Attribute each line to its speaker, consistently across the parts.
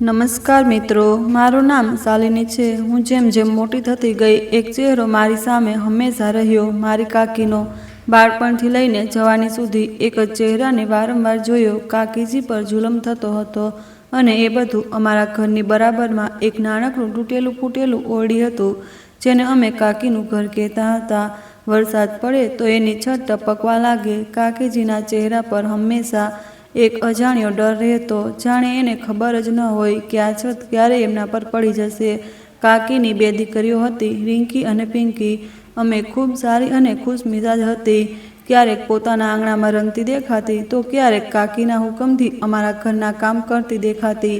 Speaker 1: નમસ્કાર મિત્રો, મારું નામ શાલિની છે। હું જેમ જેમ મોટી થતી ગઈ એક ચહેરો મારી સામે હંમેશા રહ્યો, મારી કાકીનો। બાળપણથી લઈને જવાની સુધી એક જ ચહેરાને વારંવાર જોયો। કાકીજી પર જુલમ થતો હતો અને એ બધું અમારા ઘરની બરાબરમાં એક નાનકડું તૂટેલું ફૂટેલું ઓરડી હતું, જેને અમે કાકીનું ઘર કહેતા હતા। વરસાદ પડે તો એની છત ટપકવા લાગે। કાકીજીના ચહેરા પર હંમેશા એક અજાણ્યો ડર રહેતો, જાણે એને ખબર જ ન હોય કે આ છત ક્યારે એમના પર પડી જશે। કાકીની બે દીકરીઓ હતી, રિંકી અને પિંકી। અમે ખૂબ સારી અને ખુશ મિજાજ હતી। ક્યારેક પોતાના આંગણામાં રમતી દેખાતી તો ક્યારેક કાકીના હુકમથી અમારા ઘરના કામ કરતી દેખાતી।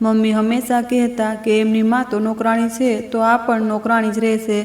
Speaker 1: મમ્મી હંમેશા કહેતા કે એમની માં તો નોકરાણી છે તો આ પણ નોકરાણી જ રહેશે।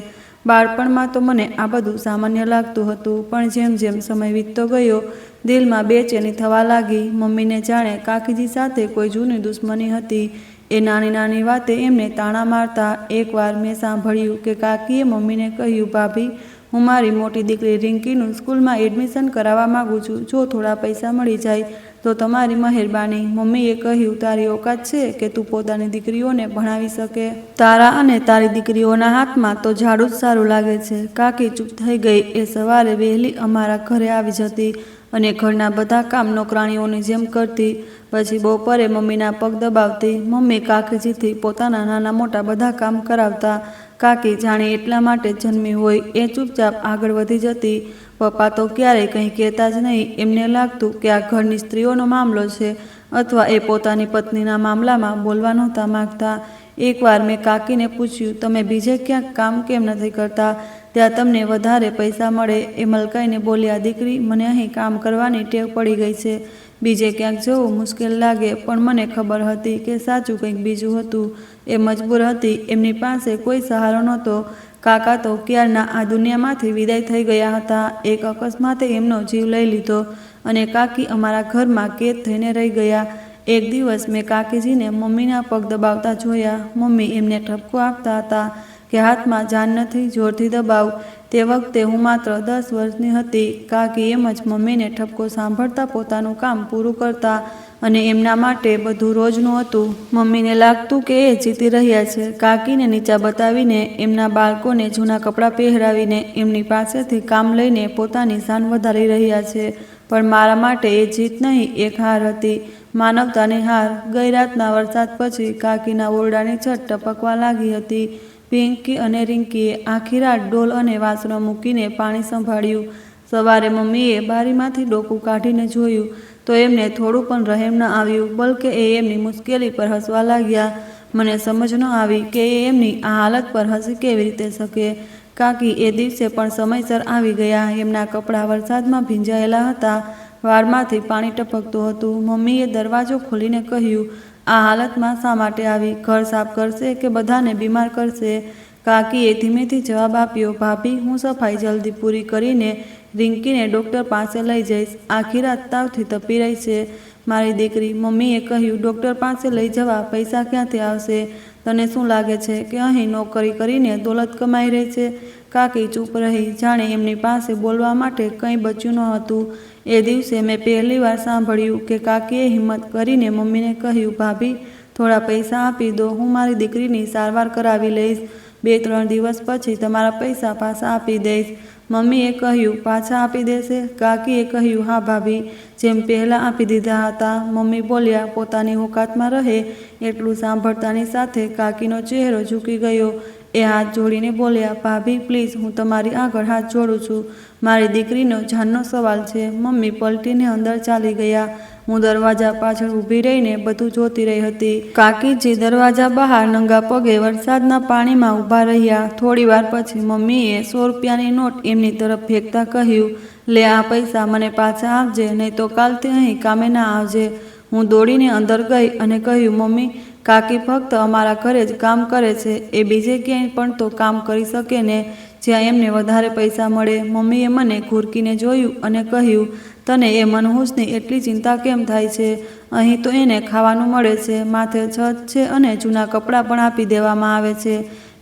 Speaker 1: બાળપણમાં તો મને આ બધું સામાન્ય લાગતું હતું, પણ જેમ જેમ સમય વીતતો ગયો દિલમાં બેચેની થવા લાગી। મમ્મીને જાણે કાકીજી સાથે કોઈ જૂની દુશ્મની હતી। એ નાની નાની વાતે એમને તાણા મારતા। એકવાર મેં સાંભળ્યું કે કાકીએ મમ્મીને કહ્યું, ભાભી, હું મારી મોટી દીકરી રિંકીનું સ્કૂલમાં એડમિશન કરાવવા માગું છું। જો થોડા પૈસા મળી જાય તો તમારી મહેરબાની। મમ્મીએ કહ્યું, તારી ઓકાત છે કે તું પોતાની દીકરીઓને ભણાવી શકે? તારા અને તારી દીકરીઓના હાથમાં તો ઝાડુ જ સારું લાગે છે। કાકી ચૂપ થઈ ગઈ। એ સવારે વહેલી અમારા ઘરે આવી જતી અને ઘરના બધા કામ નોકરાણીઓની જેમ કરતી। પછી બપોરે મમ્મીના પગ દબાવતી। મમ્મી કાકીજીથી પોતાના નાના મોટા બધા કામ કરાવતા। કાકી જાણે એટલા માટે જન્મી હોય। એ ચૂપચાપ આગળ વધી જતી। પપ્પા તો ક્યારેય કંઈ કહેતા જ નહીં। એમને લાગતું કે આ ઘરની સ્ત્રીઓનો મામલો છે, અથવા એ પોતાની પત્નીના મામલામાં બોલવા નહોતા માગતા। એકવાર મેં કાકીને પૂછ્યું, તમે બીજે ક્યાંક કામ કેમ નથી કરતા? ત્યાં તમને વધારે પૈસા મળે? એ મલકાઈને બોલ્યા, દીકરી, મને અહીં કામ કરવાની ટેવ પડી ગઈ છે। બીજે ક્યાંક જવું મુશ્કેલ લાગે, પણ મને ખબર હતી કે સાચું કંઈક બીજું હતું। એ મજબૂર હતી। એમની પાસે કોઈ સહારો નહોતો। કાકા તો ક્યારના આ દુનિયામાંથી વિદાય થઈ ગયા હતા। એક અકસ્માતે એમનો જીવ લઈ લીધો અને કાકી અમારા ઘરમાં કેદ થઈને રહી ગયા। એક દિવસ મેં કાકીજીને મમ્મીના પગ દબાવતા જોયા। મમ્મી એમને ઠપકો આપતા હતા કે હાથમાં જાન નથી, જોરથી દબાવ। તે વખતે હું માત્ર 10 વર્ષની હતી। કાકી એમ જ મમ્મીને ઠપકો સાંભળતા પોતાનું કામ પૂરું કરતા અને એમના માટે બધું રોજનું હતું। મમ્મીને લાગતું કે એ જીતી રહ્યા છે। કાકીને નીચા બતાવીને, એમના બાળકોને જૂના કપડાં પહેરાવીને, એમની પાસેથી કામ લઈને પોતાની શાન વધારી રહ્યા છે। પણ મારા માટે એ જીત નહીં, એક હાર હતી, માનવતાની હાર। ગઈ રાતના વરસાદ પછી કાકીના ઓરડાની છત ટપકવા લાગી હતી। પિંકી અને રિંકીએ આખી રાત ડોલ અને વાસણો મૂકીને પાણી સંભાળ્યું। સવારે મમ્મીએ બારીમાંથી ડોકું કાઢીને જોયું તો એમને થોડું પણ રહેમ ન આવ્યું, બલકે એ એમની મુશ્કેલી પર હસવા લાગ્યા। મને સમજ ન આવી કે એ એમની આ હાલત પર હસી કેવી રીતે શકે। કાકી એ દિવસે પણ સમયસર આવી ગયા। એમના કપડાં વરસાદમાં ભીંજાયેલા હતા, વાળમાંથી પાણી ટપકતું હતું। મમ્મીએ દરવાજો ખોલીને કહ્યું, આ હાલતમાં શા માટે આવી? ઘર સાફ કરશે કે બધાને બીમાર કરશે? કાકીએ ધીમેથી જવાબ આપ્યો, ભાભી, હું સફાઈ જલ્દી પૂરી કરીને રિંકીને ડૉક્ટર પાસે લઈ જઈશ। આખી રાત તાવથી તપી રહી છે મારી દીકરી। મમ્મીએ કહ્યું, ડૉક્ટર પાસે લઈ જવા પૈસા ક્યાંથી આવશે? તને શું લાગે છે કે અહીં નોકરી કરીને દોલત કમાઈ રહી છે? કાકી ચૂપ રહી, જાણે એમની પાસે બોલવા માટે કંઈ બચ્યું ન હતું। એ દિવસે મેં પહેલીવાર સાંભળ્યું કે કાકીએ હિંમત કરીને મમ્મીને કહ્યું, ભાભી, થોડા પૈસા આપી દો, હું મારી દીકરીની સારવાર કરાવી લઈશ। 2-3 દિવસ પછી તમારા પૈસા પાછા આપી દઈશ। મમ્મીએ કહ્યું, પાછા આપી દેશે? કાકીએ કહ્યું, હા ભાભી, જેમ પહેલાં આપી દીધા હતા। મમ્મી બોલ્યા, પોતાની ઓકાતમાં રહે એટલું સાંભળતાની સાથે કાકીનો ચહેરો ઝૂકી ગયો। એ હાથ જોડીને બોલ્યા, ભાભી, પ્લીઝ, હું તમારી આગળ હાથ જોડું છું, મારી દીકરીનો જાનનો સવાલ છે। મમ્મી પલટીને અંદર ચાલી ગયા। હું દરવાજા પાછળ ઊભી રહીને બધું જોતી રહી હતી। કાકીજી દરવાજા બહાર નંગા પગે વરસાદના પાણીમાં ઊભા રહ્યા। થોડી વાર પછી મમ્મીએ 100 રૂપિયાની નોટ એમની તરફ ફેંકતા કહ્યું, લે, આ પૈસા મને પાછા આપજે, નહીં તો કાલથી અહીં કામે ના આવજે। હું દોડીને અંદર ગઈ અને કહ્યું, મમ્મી, કાકી ફક્ત અમારા ઘરે જ કામ કરે છે, એ બીજે ક્યાંય પણ તો કામ કરી શકે ને, જ્યાં એમને વધારે પૈસા મળે। મમ્મીએ મને ઘૂરકીને જોયું અને કહ્યું, તને એ મનહૂસની એટલી ચિંતા કેમ થાય છે? અહીં તો એને ખાવાનું મળે છે, માથે છત છે અને જૂના કપડાં પણ આપી દેવામાં આવે છે।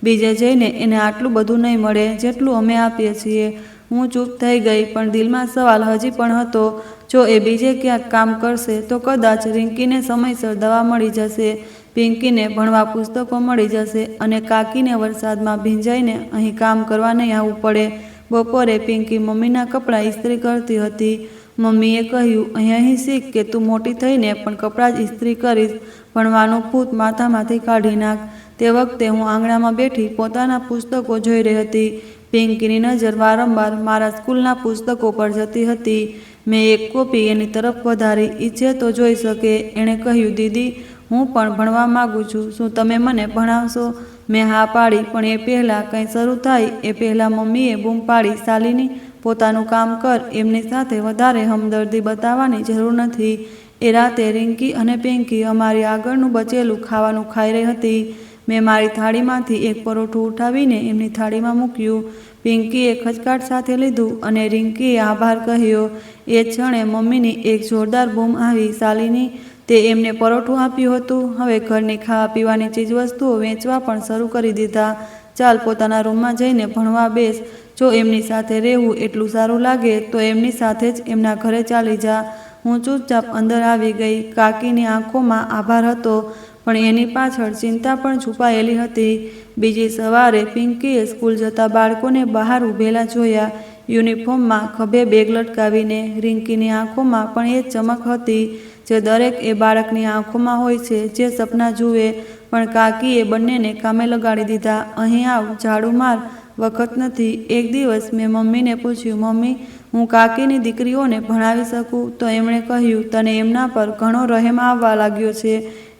Speaker 1: બીજે જઈને એને આટલું બધું નહીં મળે જેટલું અમે આપીએ છીએ। હું ચૂપ થઈ ગઈ, પણ દિલમાં સવાલ હજી પણ હતો, જો એ બીજે ક્યાંક કામ કરશે તો કદાચ રિંકીને સમયસર દવા મળી જશે। પિંકીને ભણવા પુસ્તકો મળી જશે અને કાકીને વરસાદમાં ભીંજાઈને અહીં કામ કરવા નહીં આવવું પડે. બપોરે પિંકી મમ્મીના કપડાં ઇસ્ત્રી કરતી હતી. મમ્મીએ કહ્યું, અહીં શીખ કે તું મોટી થઈને પણ કપડાં જ ઇસ્ત્રી કરીશ. ભણવાનું ભૂત માથામાંથી કાઢી નાખ. તે વખતે હું આંગણામાં બેઠી પોતાના પુસ્તકો જોઈ રહી હતી. પિંકીની નજર વારંવાર મારા સ્કૂલના પુસ્તકો પર જતી હતી. મેં એક કોપી એની તરફ વધારી. ઈચ્છે તો જોઈ શકે. એણે કહ્યું, દીદી, હું પણ ભણવા માગું છું. શું તમે મને ભણાવશો? મેં હા પાડી. પણ એ પહેલાં કંઈ શરૂ થાય એ પહેલાં મમ્મીએ બૂમ પાડી, શાલિની, પોતાનું કામ કર. એમની સાથે વધારે હમદર્દી બતાવવાની જરૂર નથી. એ રાતે રિંકી અને પિંકી અમારી આગળનું બચેલું ખાવાનું ખાઈ રહી હતી. મેં મારી થાળીમાંથી એક પરોઠું ઉઠાવીને એમની થાળીમાં મૂક્યું. પિંકીએ ખચકાટ સાથે લીધું અને રિંકીએ આભાર કહ્યો. એ ક્ષણે મમ્મીની એક જોરદાર બૂમ આવી, શાલિની, તે એમને પરોઠું આપ્યું હતું. હવે ઘરની ખાવા પીવાની ચીજવસ્તુઓ વેચવા પણ શરૂ કરી દીધા. ચાલ પોતાના રૂમમાં જઈને ભણવા બેસ. જો એમની સાથે રહેવું એટલું સારું લાગે તો એમની સાથે જ એમના ઘરે ચાલી જા. હું ચૂપચાપ અંદર આવી ગઈ. કાકીની આંખોમાં આભાર હતો, પણ એની પાછળ ચિંતા પણ છુપાયેલી હતી. બીજી સવારે પિંકીએ સ્કૂલ જતા બાળકોને બહાર ઊભેલા જોયા, યુનિફોર્મમાં, ખભે બેગ લટકાવીને. રિંકીની આંખોમાં પણ એ ચમક હતી જે દરેક એ બાળકની આંખોમાં હોય છે જે સપના જુએ. પણ કાકીએ બંનેને કામે લગાડી દીધા. અહીં આવ, ઝાડુ માર, વખત નથી. એક દિવસ મેં મમ્મીને પૂછ્યું, મમ્મી, હું કાકીની દીકરીઓને ભણાવી શકું? તો એમણે કહ્યું, તને એમના પર ઘણો રહેમ આવવા લાગ્યો છે.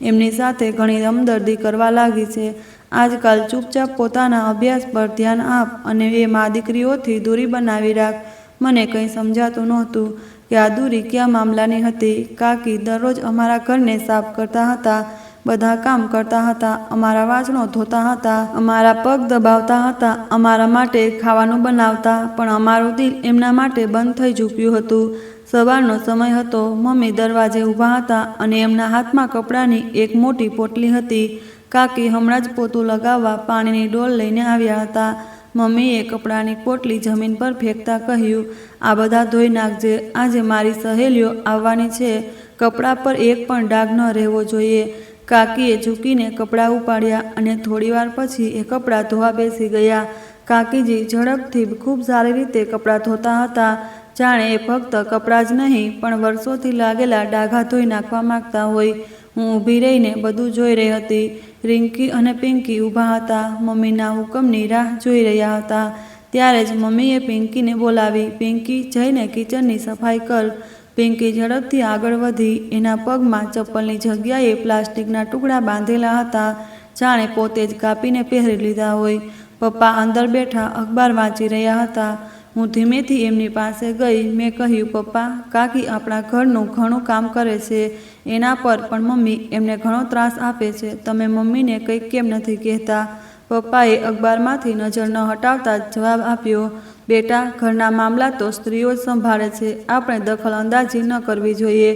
Speaker 1: એમની સાથે ઘણી હમદર્દી કરવા લાગી છે. આજકાલ ચૂપચાપ પોતાના અભ્યાસ પર ધ્યાન આપ અને એ મા દીકરીઓથી દૂરી બનાવી રાખ. મને કંઈ સમજાતું નહોતું કે આ દૂરી કયા મામલાની હતી. કાકી દરરોજ અમારા ઘરને સાફ કરતા હતા, બધા કામ કરતા હતા, અમારા વાસણો ધોતા હતા, અમારા પગ દબાવતા હતા, અમારા માટે ખાવાનું બનાવતા, પણ અમારું દિલ એમના માટે બંધ થઈ ચૂક્યું હતું. સવારનો સમય હતો. મમ્મી દરવાજે ઊભા હતા અને એમના હાથમાં કપડાની એક મોટી પોટલી હતી. કાકી હમણાં જ પોતું લગાવવા પાણીની ડોલ લઈને આવ્યા હતા. મમ્મીએ કપડાની પોટલી જમીન પર ફેંકતા કહ્યું, આ બધા ધોઈ નાખજે. આજે મારી સહેલીઓ આવવાની છે. કપડાં પર એક પણ ડાઘ ન રહેવો જોઈએ. કાકીએ ઝૂકીને કપડાં ઉપાડ્યા અને થોડીવાર પછી એ કપડાં ધોવા બેસી ગયા. કાકીજી ઝડપથી ખૂબ સારી રીતે કપડાં ધોતા હતા, જાણે એ ફક્ત કપડાં જ નહીં પણ વર્ષોથી લાગેલા ડાઘા ધોઈ નાખવા માંગતા હોય. હું ઊભી રહીને બધું જોઈ રહી હતી. રિંકી અને પિંકી ઊભા હતા, મમ્મીના હુકમની રાહ જોઈ રહ્યા હતા. ત્યારે જ મમ્મીએ પિંકીને બોલાવી, પિંકી, જઈને કિચનની સફાઈ કર. પિંકી ઝડપથી આગળ વધી. એના પગમાં ચપ્પલની જગ્યાએ પ્લાસ્ટિકના ટુકડા બાંધેલા હતા, જાણે પોતે જ કાપીને પહેરી લીધા હોય. પપ્પા અંદર બેઠા અખબાર વાંચી રહ્યા હતા. હું ધીમેથી એમની પાસે ગઈ. મેં કહ્યું, પપ્પા, કાકી આપણા ઘરનું ઘણું કામ કરે છે. એના પર પણ મમ્મી એમને ઘણો ત્રાસ આપે છે. તમે મમ્મીને કંઈક કેમ નથી કહેતા? પપ્પાએ અખબારમાંથી નજર ન હટાવતા જ જવાબ આપ્યો, બેટા, ઘરના મામલા તો સ્ત્રીઓ જ સંભાળે છે. આપણે દખલ અંદાજી ન કરવી જોઈએ.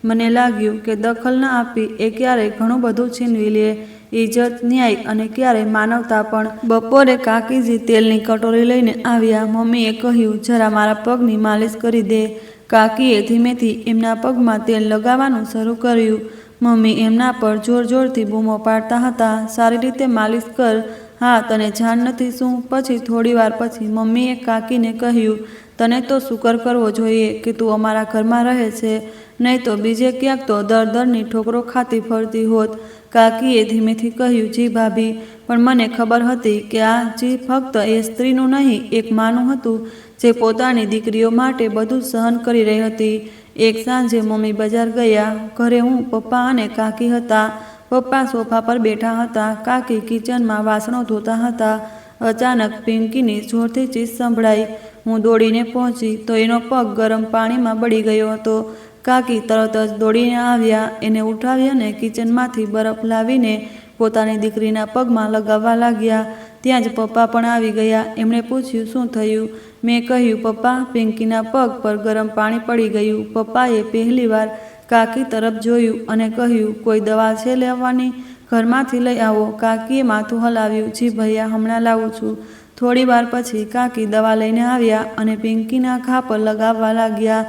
Speaker 1: મને લાગ્યું કે દખલ ન આપવી એ ક્યારેય ઘણું બધું છીનવી લે, ઇજ્જત, ન્યાય અને ક્યારેય માનવતા પણ. બપોરે કાકીજી તેલની કટોરી લઈને આવ્યા. મમ્મીએ કહ્યું, જરા મારા પગની માલિશ કરી દે. કાકીએ ધીમેથી એમના પગમાં તેલ લગાવવાનું શરૂ કર્યું. મમ્મી એમના પર જોર જોરથી બૂમો પાડતા હતા, સારી રીતે માલિશ કર. હા, તને જાણ નથી શું? પછી થોડીવાર પછી મમ્મીએ કાકીને કહ્યું, તને તો શુકર કરવો જોઈએ કે તું અમારા ઘરમાં રહે છે, નહીં તો બીજે ક્યાંક તો દરની ઠોકરો ખાતી ફરતી હોત. કાકીએ ધીમેથી કહ્યું, જી ભાભી, પણ મને ખબર હતી કે આ જી ફક્ત એ સ્ત્રીનું નહીં, એક માનું હતું જે પોતાની દીકરીઓ માટે બધું સહન કરી રહી હતી. એક સાંજે મમ્મી બજાર ગયા. ઘરે હું, પપ્પા અને કાકી હતા. પપ્પા સોફા પર બેઠા હતા, કાકી કિચનમાં વાસણો ધોતા હતા. અચાનક પિંકીની જોરથી ચીસ સંભળાઈ. હું દોડીને પહોંચી તો એનો પગ ગરમ પાણીમાં બળી ગયો હતો. કાકી તરત જ દોડીને આવ્યા, એને ઉઠાવી અને કિચનમાંથી બરફ લાવીને પોતાની દીકરીના પગમાં લગાવવા લાગ્યા. ત્યાં જ પપ્પા પણ આવી ગયા. એમણે પૂછ્યું, શું થયું? મેં કહ્યું, પપ્પા, પિંકીના પગ પર ગરમ પાણી પડી ગયું. પપ્પાએ પહેલીવાર કાકી તરફ જોયું અને કહ્યું, કોઈ દવા છે લેવાની? ઘરમાંથી લઈ આવો. કાકીએ માથું હલાવ્યું, જી ભૈયા, હમણાં લાવું છું. થોડીવાર પછી કાકી દવા લઈને આવ્યા અને પિંકીના ઘા પર લગાવવા લાગ્યા.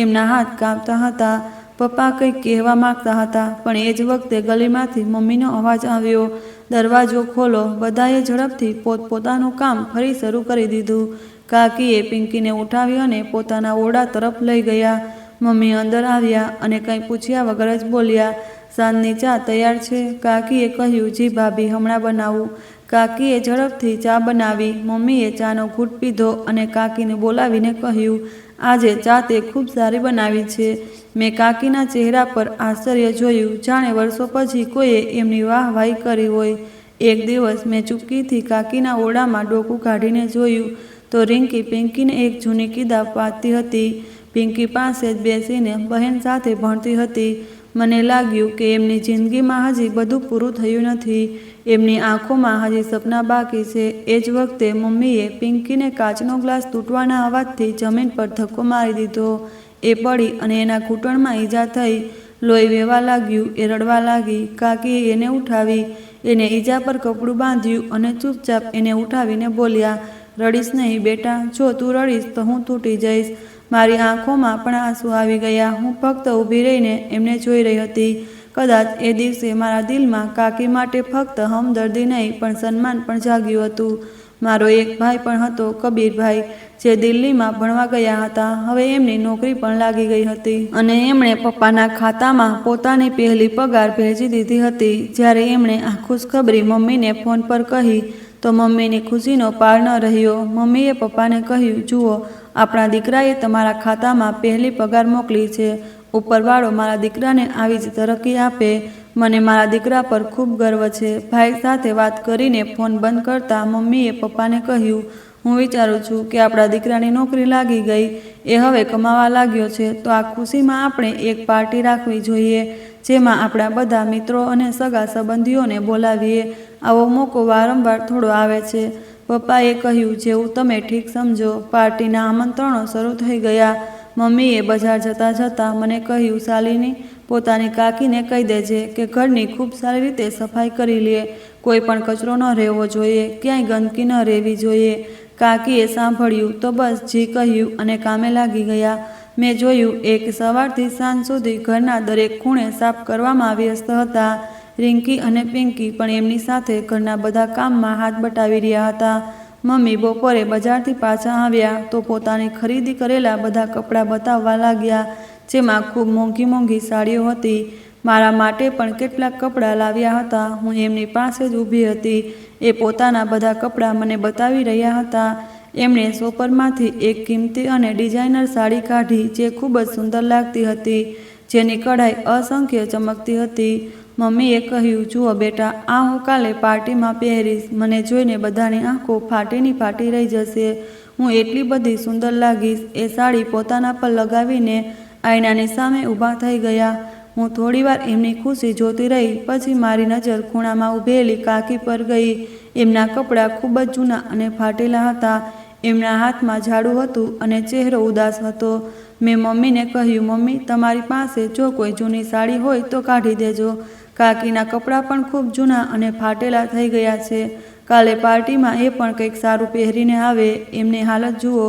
Speaker 1: એમના હાથ કાંપતા હતા. પપ્પા કંઈક કહેવા માંગતા હતા, પણ એ જ વખતે ગલીમાંથી મમ્મીનો અવાજ આવ્યો, દરવાજો ખોલો. બધાએ ઝડપથી પોતપોતાનું કામ ફરી શરૂ કરી દીધું. કાકીએ પિંકીને ઉઠાવી અને પોતાના ઓરડા તરફ લઈ ગયા. મમ્મી અંદર આવ્યા અને કંઈ પૂછ્યા વગર જ બોલ્યા, સાંજની ચા તૈયાર છે? કાકીએ કહ્યું, જી ભાભી, હમણાં બનાવું. કાકીએ ઝડપથી ચા બનાવી. મમ્મીએ ચાનો ઘૂંટ પીધો અને કાકીને બોલાવીને કહ્યું, આજે ચા તે ખૂબ સારી બનાવી છે. મેં કાકીના ચહેરા પર આશ્ચર્ય જોયું, જાણે વર્ષો પછી કોઈએ એમની વાહવાહી કરી હોય. એક દિવસ મેં ચૂપકીથી કાકીના ઓરડામાં ડોકું કાઢીને જોયું તો રિંકી પિંકીને એક જૂની કિતાબ વાંચતી હતી. પિંકી પાસે જ બેસીને બહેન સાથે ભણતી હતી. મને લાગ્યું કે એમની જિંદગીમાં હજી બધું પૂરું થયું નથી. એમની આંખોમાં હજી સપના બાકી છે. એ જ વખતે મમ્મીએ પિંકીને કાચનો ગ્લાસ તૂટવાના અવાજથી જમીન પર ધક્કો મારી દીધો. એ પડી અને એના ઘૂંટણમાં ઈજા થઈ. લોહી વહેવા લાગ્યું. એ રડવા લાગી. કાકીએ એને ઉઠાવી. એને ઈજા પર કપડું બાંધ્યું અને ચૂપચાપ એને ઉઠાવીને બોલ્યા, રડીશ નહીં બેટા, જો તું રડીશ તો હું તૂટી જઈશ. મારી આંખોમાં પણ આંસુ આવી ગયા. હું ફક્ત ઊભી રહીને એમને જોઈ રહી હતી. કદાચ એ દિવસે મારા દિલમાં કાકી માટે ફક્ત હમદર્દી નહીં પણ સન્માન પણ જાગ્યું હતું. મારો એક ભાઈ પણ હતો, કબીરભાઈ, જે દિલ્હીમાં ભણવા ગયા હતા. હવે એમની નોકરી પણ લાગી ગઈ હતી અને એમણે પપ્પાના ખાતામાં પોતાની પહેલી પગાર ભેજી દીધી હતી. જ્યારે એમણે આ ખુશખબરી મમ્મીને ફોન પર કહી તો મમ્મીની ખુશીનો પાર ન રહ્યો. મમ્મીએ પપ્પાને કહ્યું, જુઓ, આપણા દીકરાએ તમારા ખાતામાં પહેલી પગાર મોકલી છે. ઉપરવાળો મારા દીકરાને આવી જ તરક્કી આપે. મને મારા દીકરા પર ખૂબ ગર્વ છે. ભાઈ સાથે વાત કરીને ફોન બંધ કરતા મમ્મીએ પપ્પાને કહ્યું, હું વિચારું છું કે આપણા દીકરાની નોકરી લાગી ગઈ. એ હવે કમાવા લાગ્યો છે. તો આ ખુશીમાં આપણે એક પાર્ટી રાખવી જોઈએ, જેમાં આપણા બધા મિત્રો અને સગા સંબંધીઓને બોલાવીએ. આવો મોકો વારંવાર થોડો આવે છે. પપ્પાએ કહ્યું, જેવું તમે ઠીક સમજો. પાર્ટીના આમંત્રણો શરૂ થઈ ગયા. મમ્મીએ બજાર જતાં જતાં મને કહ્યું, શાલિની, પોતાની કાકીને કહી દેજે કે ઘરની ખૂબ સારી રીતે સફાઈ કરી લે. કોઈ પણ કચરો ન રહેવો જોઈએ, ક્યાંય ગંદકી ન રહેવી જોઈએ. કાકીએ સાંભળ્યું તો બસ જી કહ્યું અને કામે લાગી ગયા. મેં જોયું એક સવારથી સાંજ સુધી ઘરના દરેક ખૂણે સાફ કરવામાં વ્યસ્ત હતા. રિંકી અને પિંકી પણ એમની સાથે ઘરના બધા કામમાં હાથ બટાવી રહ્યા હતા. મમ્મી બપોરે બજારથી પાછા આવ્યા તો પોતાની ખરીદી કરેલા બધા કપડાં બતાવવા લાગ્યા, જેમાં ખૂબ મોંઘી મોંઘી સાડીઓ હતી. મારા માટે પણ કેટલાક કપડાં લાવ્યા હતા. હું એમની પાસે જ ઊભી હતી. એ પોતાના બધા કપડાં મને બતાવી રહ્યા હતા. એમણે શોપરમાંથી એક કિંમતી અને ડિઝાઇનર સાડી કાઢી, જે ખૂબ જ સુંદર લાગતી હતી, જેની કઢાઈ અસંખ્ય ચમકતી હતી. મમ્મીએ કહ્યું, જુઓ બેટા, આ હું કાલે પાર્ટીમાં પહેરીશ. મને જોઈને બધાની આંખો ફાટીની ફાટી રહી જશે. હું એટલી બધી સુંદર લાગીશ. એ સાડી પોતાના પર લગાવીને આઈનાની સામે ઊભા થઈ ગયા. હું થોડીવાર એમની ખુશી જોતી રહી. પછી મારી નજર ખૂણામાં ઊભેલી કાકી પર ગઈ. એમના કપડાં ખૂબ જ જૂના અને ફાટેલા હતા. એમના હાથમાં ઝાડુ હતું અને ચહેરો ઉદાસ હતો. મેં મમ્મીને કહ્યું, મમ્મી, તમારી પાસે જો કોઈ જૂની સાડી હોય તો કાઢી દેજો. કાકીના કપડાં પણ ખૂબ જૂના અને ફાટેલા થઈ ગયા છે. કાલે પાર્ટીમાં એ પણ કંઈક સારું પહેરીને આવે. એમની હાલત જુઓ.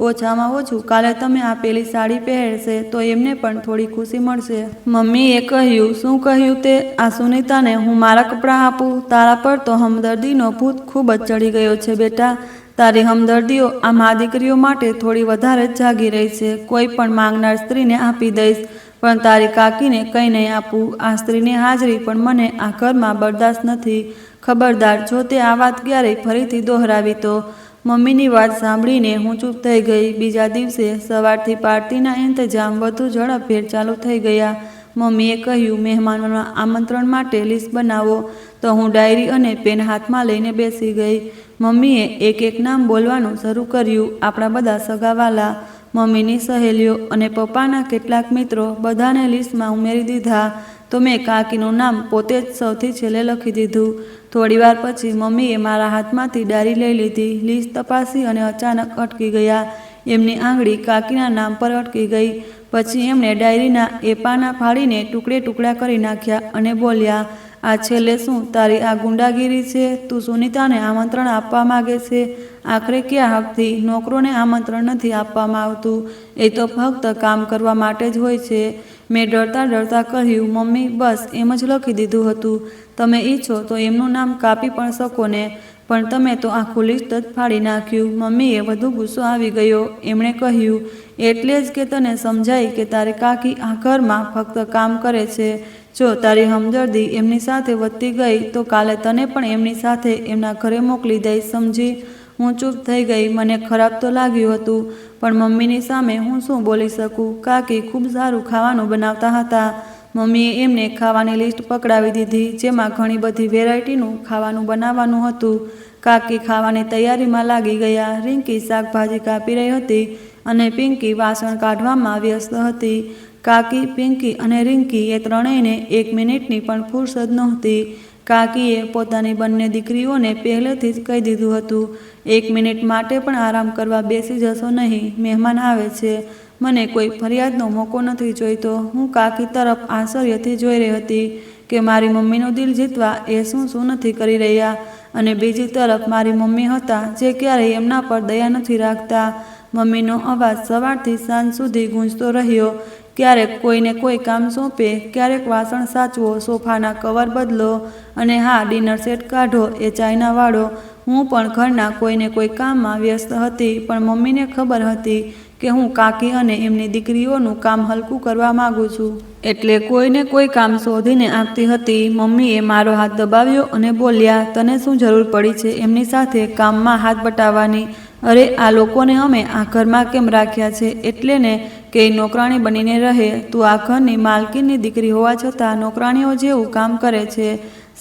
Speaker 1: ઓછામાં ઓછું કાલે તમે આ પેલી સાડી પહેરશે તો એમને પણ થોડી ખુશી મળશે. મમ્મીએ કહ્યું, શું કહ્યું તે? આ સુનીતાને હું મારા કપડાં આપું? તારા પર તો હમદર્દીનો ભૂત ખૂબ જ ચડી ગયો છે બેટા. તારી હમદર્દીઓ આ મા દીકરીઓ માટે થોડી વધારે જ જાગી રહી છે. કોઈ પણ માંગનાર સ્ત્રીને આપી દઈશ, પણ તારી કાકીને કંઈ નહીં આપું. આ સ્ત્રીની હાજરી પણ મને આ ઘરમાં બરદાસ્ત નથી. ખબરદાર, જો તે આ વાત ક્યારેય ફરીથી દોહરાવી તો. મમ્મીની વાત સાંભળીને હું ચૂપ થઈ ગઈ. બીજા દિવસે સવારથી પાર્ટીના ઇંતજામ વધુ ઝડપભેર ચાલુ થઈ ગયા. મમ્મીએ કહ્યું, મહેમાનોના આમંત્રણ માટે લિસ્ટ બનાવો. તો હું ડાયરી અને પેન હાથમાં લઈને બેસી ગઈ. મમ્મીએ એક એક નામ બોલવાનું શરૂ કર્યું. આપણા બધા સગાવાલા, મમ્મીની સહેલીઓ અને પપ્પાના કેટલાક મિત્રો, બધાને લિસ્ટમાં ઉમેરી દીધા. તો મેં કાકીનું નામ પોતે જ સૌથી છેલ્લે લખી દીધું. થોડીવાર પછી મમ્મીએ મારા હાથમાંથી ડાયરી લઈ લીધી. લિસ્ટ તપાસી અને અચાનક અટકી ગયા. એમની આંગળી કાકીના નામ પર અટકી ગઈ. પછી એમણે ડાયરીના એ પાના ફાડીને ટુકડે ટુકડા કરી નાખ્યા અને બોલ્યા, આ છેલ્લે શું તારી આ ગુંડાગીરી છે? તું સુનીતાને આમંત્રણ આપવા માગે છે? આખરે ક્યાં હકથી નોકરોને આમંત્રણ નથી આપવામાં આવતું? એ તો ફક્ત કામ કરવા માટે જ હોય છે. મેં ડરતા ડરતા કહ્યું, મમ્મી બસ એમ જ લખી દીધું હતું. તમે ઈચ્છો તો એમનું નામ કાપી પણ શકો ને, પણ તમે તો આખું લિસ્ટ જ ફાડી નાખ્યું. મમ્મીએ વધુ ગુસ્સો આવી ગયો. એમણે કહ્યું, એટલે જ કે તને સમજાય કે તારી કાકી આ ઘરમાં ફક્ત કામ કરે છે. જો તારી હમદર્દી એમની સાથે વધતી ગઈ તો કાલે તને પણ એમની સાથે એમના ઘરે મોકલી દઈશ, સમજી? હું ચૂપ થઈ ગઈ. મને ખરાબ તો લાગ્યું હતું, પણ મમ્મીની સામે હું શું બોલી શકું? કાકી ખૂબ સારું ખાવાનું બનાવતા હતા. મમ્મીએ એમને ખાવાની લિસ્ટ પકડાવી દીધી, જેમાં ઘણી બધી વેરાયટીનું ખાવાનું બનાવવાનું હતું. કાકી ખાવાની તૈયારીમાં લાગી ગયા. રિંકી શાકભાજી કાપી રહી હતી અને પિંકી વાસણ કાઢવામાં વ્યસ્ત હતી. કાકી, પિંકી અને રિંકી એ ત્રણેયને 1 મિનિટની પણ ફુરસદ નહોતી. કાકીએ પોતાની બંને દીકરીઓને પહેલેથી જ કહી દીધું હતું, 1 મિનિટ માટે પણ આરામ કરવા બેસી જશો નહીં, મહેમાન આવે છે. મને કોઈ ફરિયાદનો મોકો નથી જોઈતો. હું કાકી તરફ આશ્ચર્યથી જોઈ રહી હતી કે મારી મમ્મીનું દિલ જીતવા એ શું નથી કરી રહ્યા, અને બીજી તરફ મારી મમ્મી હતા જે ક્યારેય એમના પર દયા નથી રાખતા. મમ્મીનો અવાજ સવારથી સાંજ સુધી ગૂંજતો રહ્યો. ક્યારેક કોઈને કોઈ કામ સોંપે, ક્યારેક વાસણ સાચવો, સોફાના કવર બદલો, અને હા, ડિનર સેટ કાઢો, એ ચાઇના વાળો. હું પણ ઘરના કોઈને કોઈ કામમાં વ્યસ્ત હતી, પણ મમ્મીને ખબર હતી કે હું કાકી અને એમની દીકરીઓનું કામ હલકું કરવા માંગુ છું. એટલે કોઈને કોઈ કામ શોધીને આપતી હતી. મમ્મીએ મારો હાથ દબાવ્યો અને બોલ્યા, તને શું જરૂર પડી છે એમની સાથે કામમાં હાથ બટાવવાની? અરે, આ લોકોને અમે આ ઘરમાં કેમ રાખ્યા છે? એટલે ને કે નોકરાણી બનીને રહે. તું આ ઘરની માલકીનની દીકરી હોવા છતાં નોકરાણીઓ જેવું કામ કરે છે.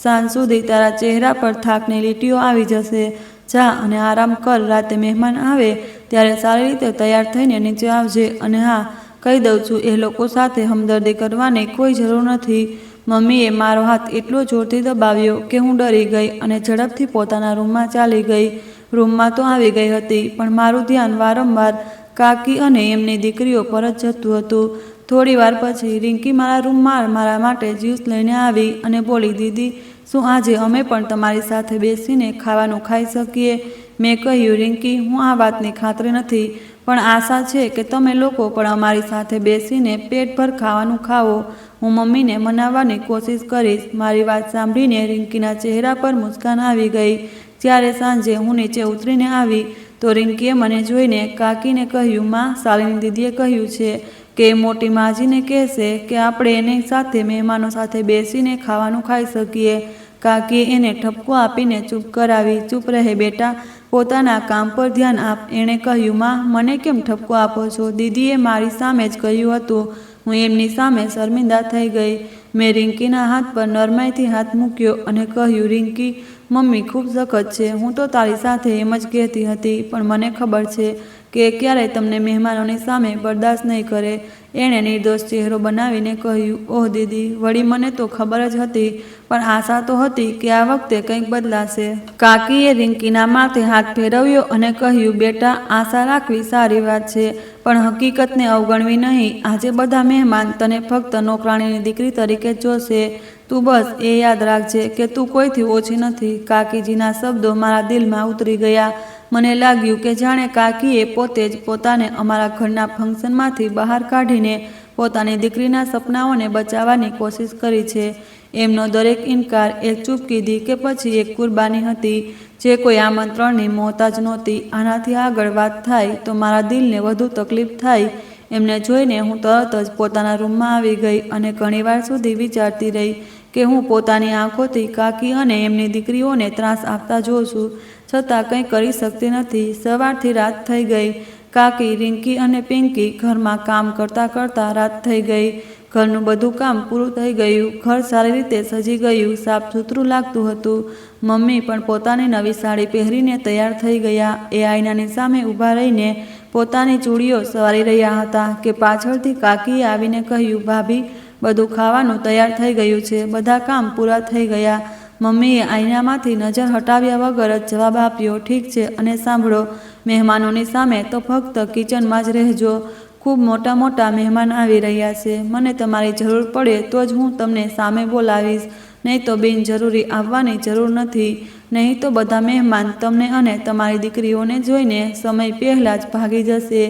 Speaker 1: સાંજ સુધી તારા ચહેરા પર થાકની લીટીઓ આવી જશે. જા અને આરામ કર. રાતે મહેમાન આવે ત્યારે સારી રીતે તૈયાર થઈને નીચે આવજે. અને હા, કહી દઉં છું, એ લોકો સાથે હમદર્દી કરવાની કોઈ જરૂર નથી. મમ્મીએ મારો હાથ એટલો જોરથી દબાવ્યો કે હું ડરી ગઈ અને ઝડપથી પોતાના રૂમમાં ચાલી ગઈ. રૂમમાં તો આવી ગઈ હતી, પણ મારું ધ્યાન વારંવાર કાકી અને એમની દીકરીઓ પર જ જતું હતું. થોડી વાર પછી રિંકી મારા રૂમમાં મારા માટે જ્યુસ લઈને આવી અને બોલી, દીદી, શું આજે અમે પણ તમારી સાથે બેસીને ખાવાનું ખાઈ શકીએ? મેં કહ્યું, રિંકી, હું આ વાતની ખાતરી નથી, પણ આશા છે કે તમે લોકો પણ અમારી સાથે બેસીને પેટભર ખાવાનું ખાઓ. હું મમ્મીને મનાવવાની કોશિશ કરીશ. મારી વાત સાંભળીને રિંકીના ચહેરા પર મુસ્કાન આવી ગઈ. જ્યારે સાંજે હું નીચે ઉતરીને આવી તો રિંકીએ મને જોઈને કાકીને કહ્યું, માં, શાલિની દીદીએ કહ્યું છે કે મોટી માજીને કહેશે કે આપણે એની સાથે મહેમાનો સાથે બેસીને ખાવાનું ખાઈ શકીએ. કાકીએ એને ઠપકો આપીને ચૂપ કરાવી. ચૂપ રહે બેટા, પોતાના કામ પર ધ્યાન આપ. એણે કહ્યું, માં, મને કેમ ઠપકો આપો છો? દીદીએ મારી સામે જ કહ્યું હતું. હું એમની સામે શર્મિંદા થઈ ગઈ. મેં રિંકીના હાથ પર નરમાઈથી હાથ મૂક્યો અને કહ્યું, રિંકી, મમ્મી ખૂબ સખત છે. હું તો તારી સાથે એમ જ કહેતી હતી, પણ મને ખબર છે કે ક્યારેય તમને મહેમાનોની સામે બરદાસ્ત નહીં કરે. એણે નિર્દોષ ચહેરો બનાવીને કહ્યું, ઓહ દીદી, વળી મને તો ખબર જ હતી, પણ આશા તો હતી કે આ વખતે કંઈક બદલાશે. કાકીએ રિંકીના માથે હાથ ફેરવ્યો અને કહ્યું, બેટા, આશા રાખવી સારી વાત છે, પણ હકીકતને અવગણવી નહીં. આજે બધા મહેમાન તને ફક્ત નોકરાણીની દીકરી તરીકે જોશે. તું બસ એ યાદ રાખજે કે તું કોઈથી ઓછી નથી. કાકીજીના શબ્દો મારા દિલમાં ઉતરી ગયા. મને લાગ્યું કે જાણે કાકીએ પોતે જ પોતાને અમારા ઘરના ફંક્શનમાંથી બહાર કાઢીને પોતાની દીકરીના સપનાઓને બચાવવાની કોશિશ કરી છે. એમનો દરેક ઇનકાર એક ચૂપકીદી કે પછી એક કુરબાની હતી, જે કોઈ આમંત્રણની મોહતાજ નહોતી. આનાથી આગળ વાત થાય તો મારા દિલને વધુ તકલીફ થાય. એમને જોઈને હું તરત જ પોતાના રૂમમાં આવી ગઈ અને ઘણીવાર સુધી વિચારતી રહી કે હું પોતાની આંખોથી કાકી અને એમની દીકરીઓને ત્રાસ આપતા જોઉં છું, છતાં કંઈ કરી શકતી નથી. સવારથી રાત થઈ ગઈ. કાકી, રિંકી અને પિંકી ઘરમાં કામ કરતાં કરતાં રાત થઈ ગઈ. ઘરનું બધું કામ પૂરું થઈ ગયું. ઘર સારી રીતે સજી ગયું, સાફ સુથરું લાગતું હતું. મમ્મી પણ પોતાની નવી સાડી પહેરીને તૈયાર થઈ ગયા. એ આઈનાની સામે ઊભા રહીને પોતાની ચૂડીઓ સવારી રહ્યા હતા કે પાછળથી કાકીએ આવીને કહ્યું, ભાભી, બધું ખાવાનું તૈયાર થઈ ગયું છે, બધા કામ પૂરા થઈ ગયા. મમ્મીએ આઈનામાંથી નજર હટાવ્યા વગર જ જવાબ આપ્યો, ઠીક છે, અને સાંભળો, મહેમાનોની સામે તો ફક્ત કિચનમાં જ રહેજો. ખૂબ મોટા મહેમાન આવી રહ્યા છે. મને તમારી જરૂર પડે તો જ હું તમને સામે બોલાવીશ, નહીં તો બિનજરૂરી આવવાની જરૂર નથી. નહીં તો બધા મહેમાન તમને અને તમારી દીકરીઓને જોઈને સમય પહેલાં જ ભાગી જશે.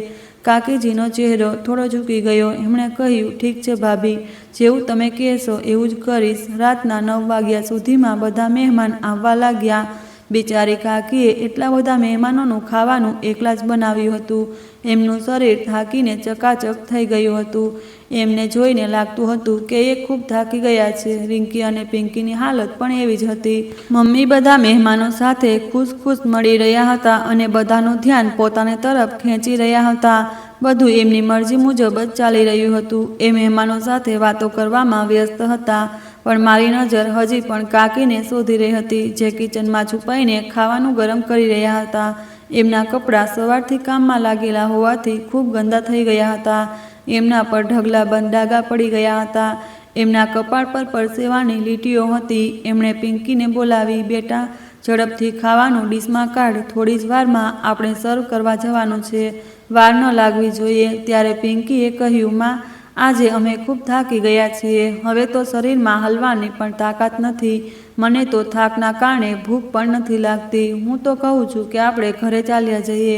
Speaker 1: કાકીજીનો ચહેરો થોડો ઝૂકી ગયો. એમણે કહ્યું, ઠીક છે ભાભી, જેવું તમે કહેશો એવું જ કરીશ. રાતના 9 વાગ્યા સુધીમાં બધા મહેમાન આવવા લાગ્યા. બિચારી કાકીએ એટલા બધા મહેમાનોનું ખાવાનું એકલા જ બનાવ્યું હતું. એમનું શરીર થાકીને ચકાચક થઈ ગયું હતું. એમને જોઈને લાગતું હતું કે એ ખૂબ થાકી ગયા છે. રિંકી અને પિંકીની હાલત પણ એવી જ હતી. મમ્મી બધા મહેમાનો સાથે ખુશ મળી રહ્યા હતા અને બધાનું ધ્યાન પોતાની તરફ ખેંચી રહ્યા હતા. બધું એમની મરજી મુજબ જ ચાલી રહ્યું હતું. એ મહેમાનો સાથે વાતો કરવામાં વ્યસ્ત હતા, પણ મારી નજર હજી પણ કાકીને શોધી રહી હતી, જે કિચનમાં છુપાઈને ખાવાનું ગરમ કરી રહ્યા હતા. એમના કપડાં સવારથી કામમાં લાગેલા હોવાથી ખૂબ ગંદા થઈ ગયા હતા. એમના પર ઢગલાબંધ ડાઘા પડી ગયા હતા. એમના કપાળ પર પરસેવાની લીટીઓ હતી. એમણે પિંકીને બોલાવી, બેટા ઝડપથી ખાવાનું ડીશમાં કાઢ, થોડી જ વારમાં આપણે સર્વ કરવા જવાનું છે, વાર ન લાગવી જોઈએ. ત્યારે પિંકીએ કહ્યું, માં, આજે અમે ખૂબ થાકી ગયા છીએ. હવે તો શરીરમાં હલવાની પણ તાકાત નથી. મને તો થાકના કારણે ભૂખ પણ નથી લાગતી. હું તો કહું છું કે આપણે ઘરે ચાલ્યા જઈએ.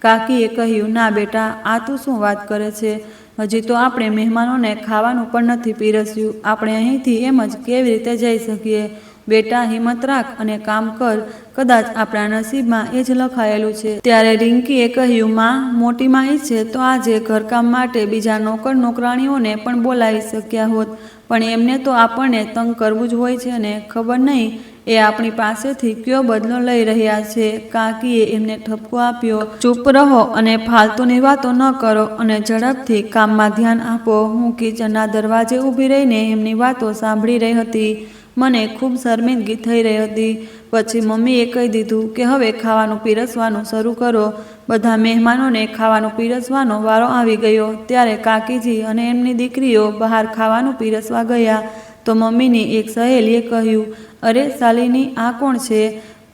Speaker 1: કાકીએ કહ્યું, ના બેટા, આ તું શું વાત કરે છે? હજી તો આપણે મહેમાનોને ખાવાનું પણ નથી પીરસ્યું. આપણે અહીંથી એમ જ કેવી રીતે જઈ શકીએ? બેટા, હિંમત રાખ અને કામ કર. કદાચ આપણા નસીબમાં એ જ લખાયેલું છે. ત્યારે રિંકીએ કહ્યું, માં, મોટીમાં ઈચ્છે તો આજે ઘરકામ માટે બીજા નોકરાણીઓને પણ બોલાવી શક્યા હોત, પણ એમને તો આપણને તંગ કરવું જ હોય છે ને. ખબર નહીં એ આપણી પાસેથી કયો બદલો લઈ રહ્યા છે. કાકીએ એમને ઠપકો આપ્યો, ચૂપ રહો અને ફાલતુની વાતો ન કરો અને ઝડપથી કામમાં ધ્યાન આપો. હું કિચનના દરવાજે ઊભી રહીને એમની વાતો સાંભળી રહી હતી. મને ખૂબ શર્મિંદગી થઈ રહી હતી. પછી મમ્મીએ કહી દીધું કે હવે ખાવાનું પીરસવાનું શરૂ કરો. બધા મહેમાનોને ખાવાનું પીરસવાનો વારો આવી ગયો. ત્યારે કાકીજી અને એમની દીકરીઓ બહાર ખાવાનું પીરસવા ગયા તો મમ્મીની એક સહેલીએ કહ્યું, અરે શાલિની, આ કોણ છે?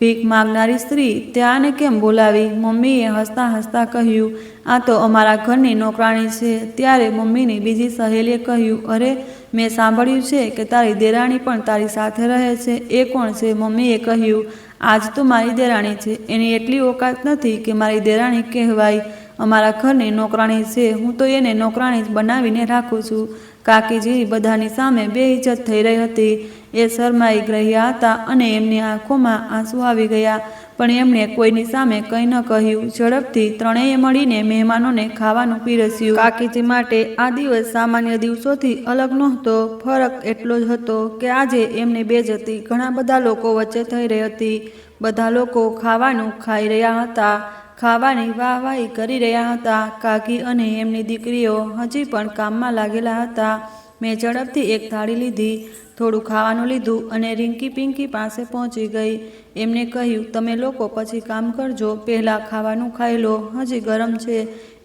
Speaker 1: ભીખ માગનારી સ્ત્રી, તે આને કેમ બોલાવી? મમ્મીએ હસતા હસતા કહ્યું, આ તો અમારા ઘરની નોકરાણી છે. ત્યારે મમ્મીની બીજી સહેલીએ કહ્યું, અરે, મેં સાંભળ્યું છે કે તારી દેરાણી પણ તારી સાથે રહે છે. એ કોણ છે? મમ્મીએ કહ્યું, આજ તો મારી દેરાણી છે. એની એટલી ઓકાત નથી કે મારી દેરાણી કહેવાય. અમારા ઘરની નોકરાણી છે. હું તો એને નોકરાણી જ બનાવીને રાખું છું. કાકીજી બધાની સામે બેઇજ્જત થઈ રહી હતી. એ શરમાઈ રહ્યા હતા અને એમની આંખોમાં આંસુ આવી ગયા, પણ એમણે કોઈની સામે કંઈ ન કહ્યું. ઝડપથી ત્રણેય મળીને મહેમાનોને ખાવાનું પીરસ્યું. કાકીજી માટે આ દિવસ સામાન્ય દિવસોથી અલગ નહોતો. ફરક એટલો જ હતો કે આજે એમની બેઇજ્જતી ઘણા બધા લોકો વચ્ચે થઈ રહી હતી. બધા લોકો ખાવાનું ખાઈ રહ્યા હતા, ખાવાની વાહવાહી કરી રહ્યા હતા. કાકી અને એમની દીકરીઓ હજી પણ કામમાં લાગેલા હતા. મેં ઝડપથી એક થાળી લીધી, થોડું ખાવાનું લીધું અને રિંકી પિંકી પાસે પહોંચી ગઈ. એમને કહ્યું, તમે લોકો પછી કામ કરજો, પહેલાં ખાવાનું ખાઈ લો, હજી ગરમ છે.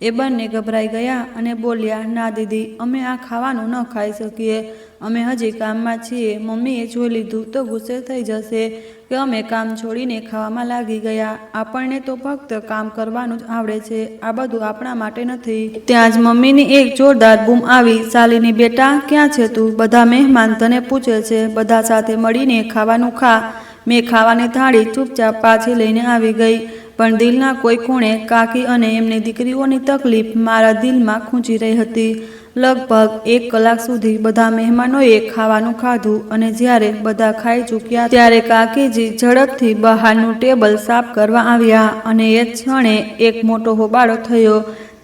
Speaker 1: એ બંને ગભરાઈ ગયા અને બોલ્યા, ના દીદી, અમે આ ખાવાનું ન ખાઈ શકીએ. અમે હજી કામમાં છીએ. મમ્મીએ જોઈ લીધું તો ગુસ્સે થઈ જશે કે અમે કામ છોડીને ખાવામાં લાગી ગયા. આપણને તો ફક્ત કામ કરવાનું જ આવડે છે. આ બધું આપણા માટે નથી. ત્યાં જ મમ્મીની એક જોરદાર બૂમ આવી, શાલિની બેટા, ક્યાં છે તું? બધા મહેમાન તને પૂછે છે. બધા સાથે મળીને ખાવાનું ખા. મેં ખાવાની થાળી ચૂપચાપ પાછી લઈને આવી ગઈ, પણ દિલના કોઈ ખૂણે કાકી અને એમની દીકરીઓની તકલીફ મારા દિલમાં ખૂંચી રહી હતી. લગભગ 1 કલાક સુધી બધા મહેમાનોએ ખાવાનું ખાધું અને જ્યારે બધા ખાઈ ચૂક્યા ત્યારે કાકીજી ઝડપથી બહારનું ટેબલ સાફ કરવા આવ્યા અને એ ક્ષણે એક મોટો હોબાળો થયો,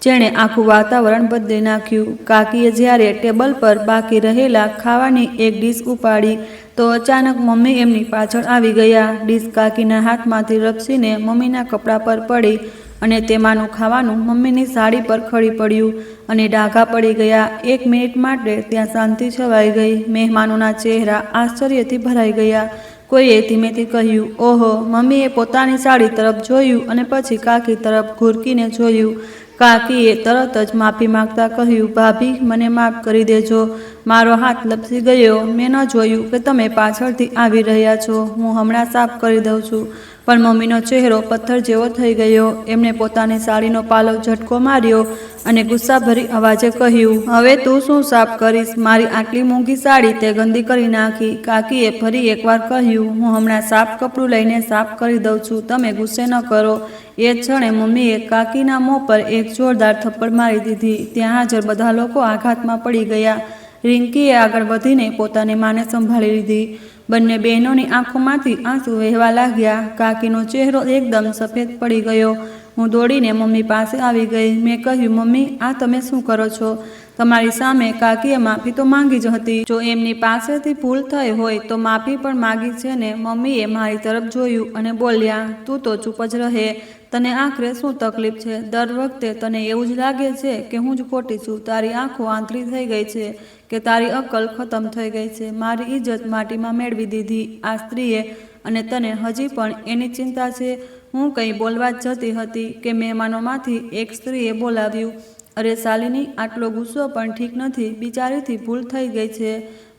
Speaker 1: જેણે આખું વાતાવરણ બદલી નાખ્યું. કાકીએ જ્યારે ટેબલ પર બાકી રહેલા ખાવાની એક ડીશ ઉપાડી તો અચાનક મમ્મી એમની પાછળ આવી ગયા. ડીશ કાકીના હાથમાંથી રપસીને મમ્મીના કપડા પર પડી અને તેમાંનું ખાવાનું મમ્મીની સાડી પર ખડી પડ્યું અને ડાઘા પડી ગયા. 1 મિનિટ માટે ત્યાં શાંતિ છવાઈ ગઈ. મહેમાનોના ચહેરા આશ્ચર્યથી ભરાઈ ગયા. કોઈએ ધીમેથી કહ્યું, ઓહો. મમ્મીએ પોતાની સાડી તરફ જોયું અને પછી કાકી તરફ ઘૂરકીને જોયું. કાકીએ તરત જ માફી માંગતા કહ્યું, ભાભી, મને માફ કરી દેજો. મારો હાથ લપસી ગયો. મેં ન જોયું કે તમે પાછળથી આવી રહ્યા છો. હું હમણાં સાફ કરી દઉં છું. પણ મમ્મીનો ચહેરો પથ્થર જેવો થઈ ગયો. એમણે પોતાની સાડીનો પાલવ ઝટકો માર્યો અને ગુસ્સાભરી અવાજે કહ્યું, હવે તું શું સાફ કરીશ? મારી આટલી મોંઘી સાડી તે ગંદી કરી નાખી. કાકીએ ફરી એકવાર કહ્યું, હું હમણાં સાફ કપડું લઈને સાફ કરી દઉં છું, તમે ગુસ્સે ન કરો. એ જ ક્ષણે મમ્મીએ કાકીના મોં પર એક જોરદાર થપ્પડ મારી દીધી. ત્યાં હાજર બધા લોકો આઘાતમાં પડી ગયા. રિંકીએ આગળ વધીને પોતાની માને સંભાળી લીધી. બંને બહેનોની આંખોમાંથી આંસુ વહેવા લાગ્યા. કાકીનો ચહેરો એકદમ સફેદ પડી ગયો. હું દોડીને મમ્મી પાસે આવી ગઈ. મેં કહ્યું, મમ્મી, આ તમે શું કરો છો? તમારી સામે કાકીએ માફી તો માંગી જ હતી. જો એમની પાસેથી ભૂલ થઈ હોય તો માફી પણ માગી છે ને? મમ્મીએ મારી તરફ જોયું અને બોલ્યા, તું તો ચૂપ જ રહે. તને આખરે શું તકલીફ છે? દર વખતે તને એવું જ લાગે છે કે હું જ ખોટી છું? તારી આંખો આંતરી થઈ ગઈ છે કે તારી અક્કલ ખતમ થઈ ગઈ છે? મારી ઇજ્જત માટીમાં મેળવી દીધી આ સ્ત્રીએ, અને તને હજી પણ એની ચિંતા છે? હું કંઈ બોલવા જ જતી હતી કે મહેમાનોમાંથી એક સ્ત્રીએ બોલાવ્યું, અરે શાલિની, આટલો ગુસ્સો પણ ઠીક નથી. બિચારીથી ભૂલ થઈ ગઈ છે.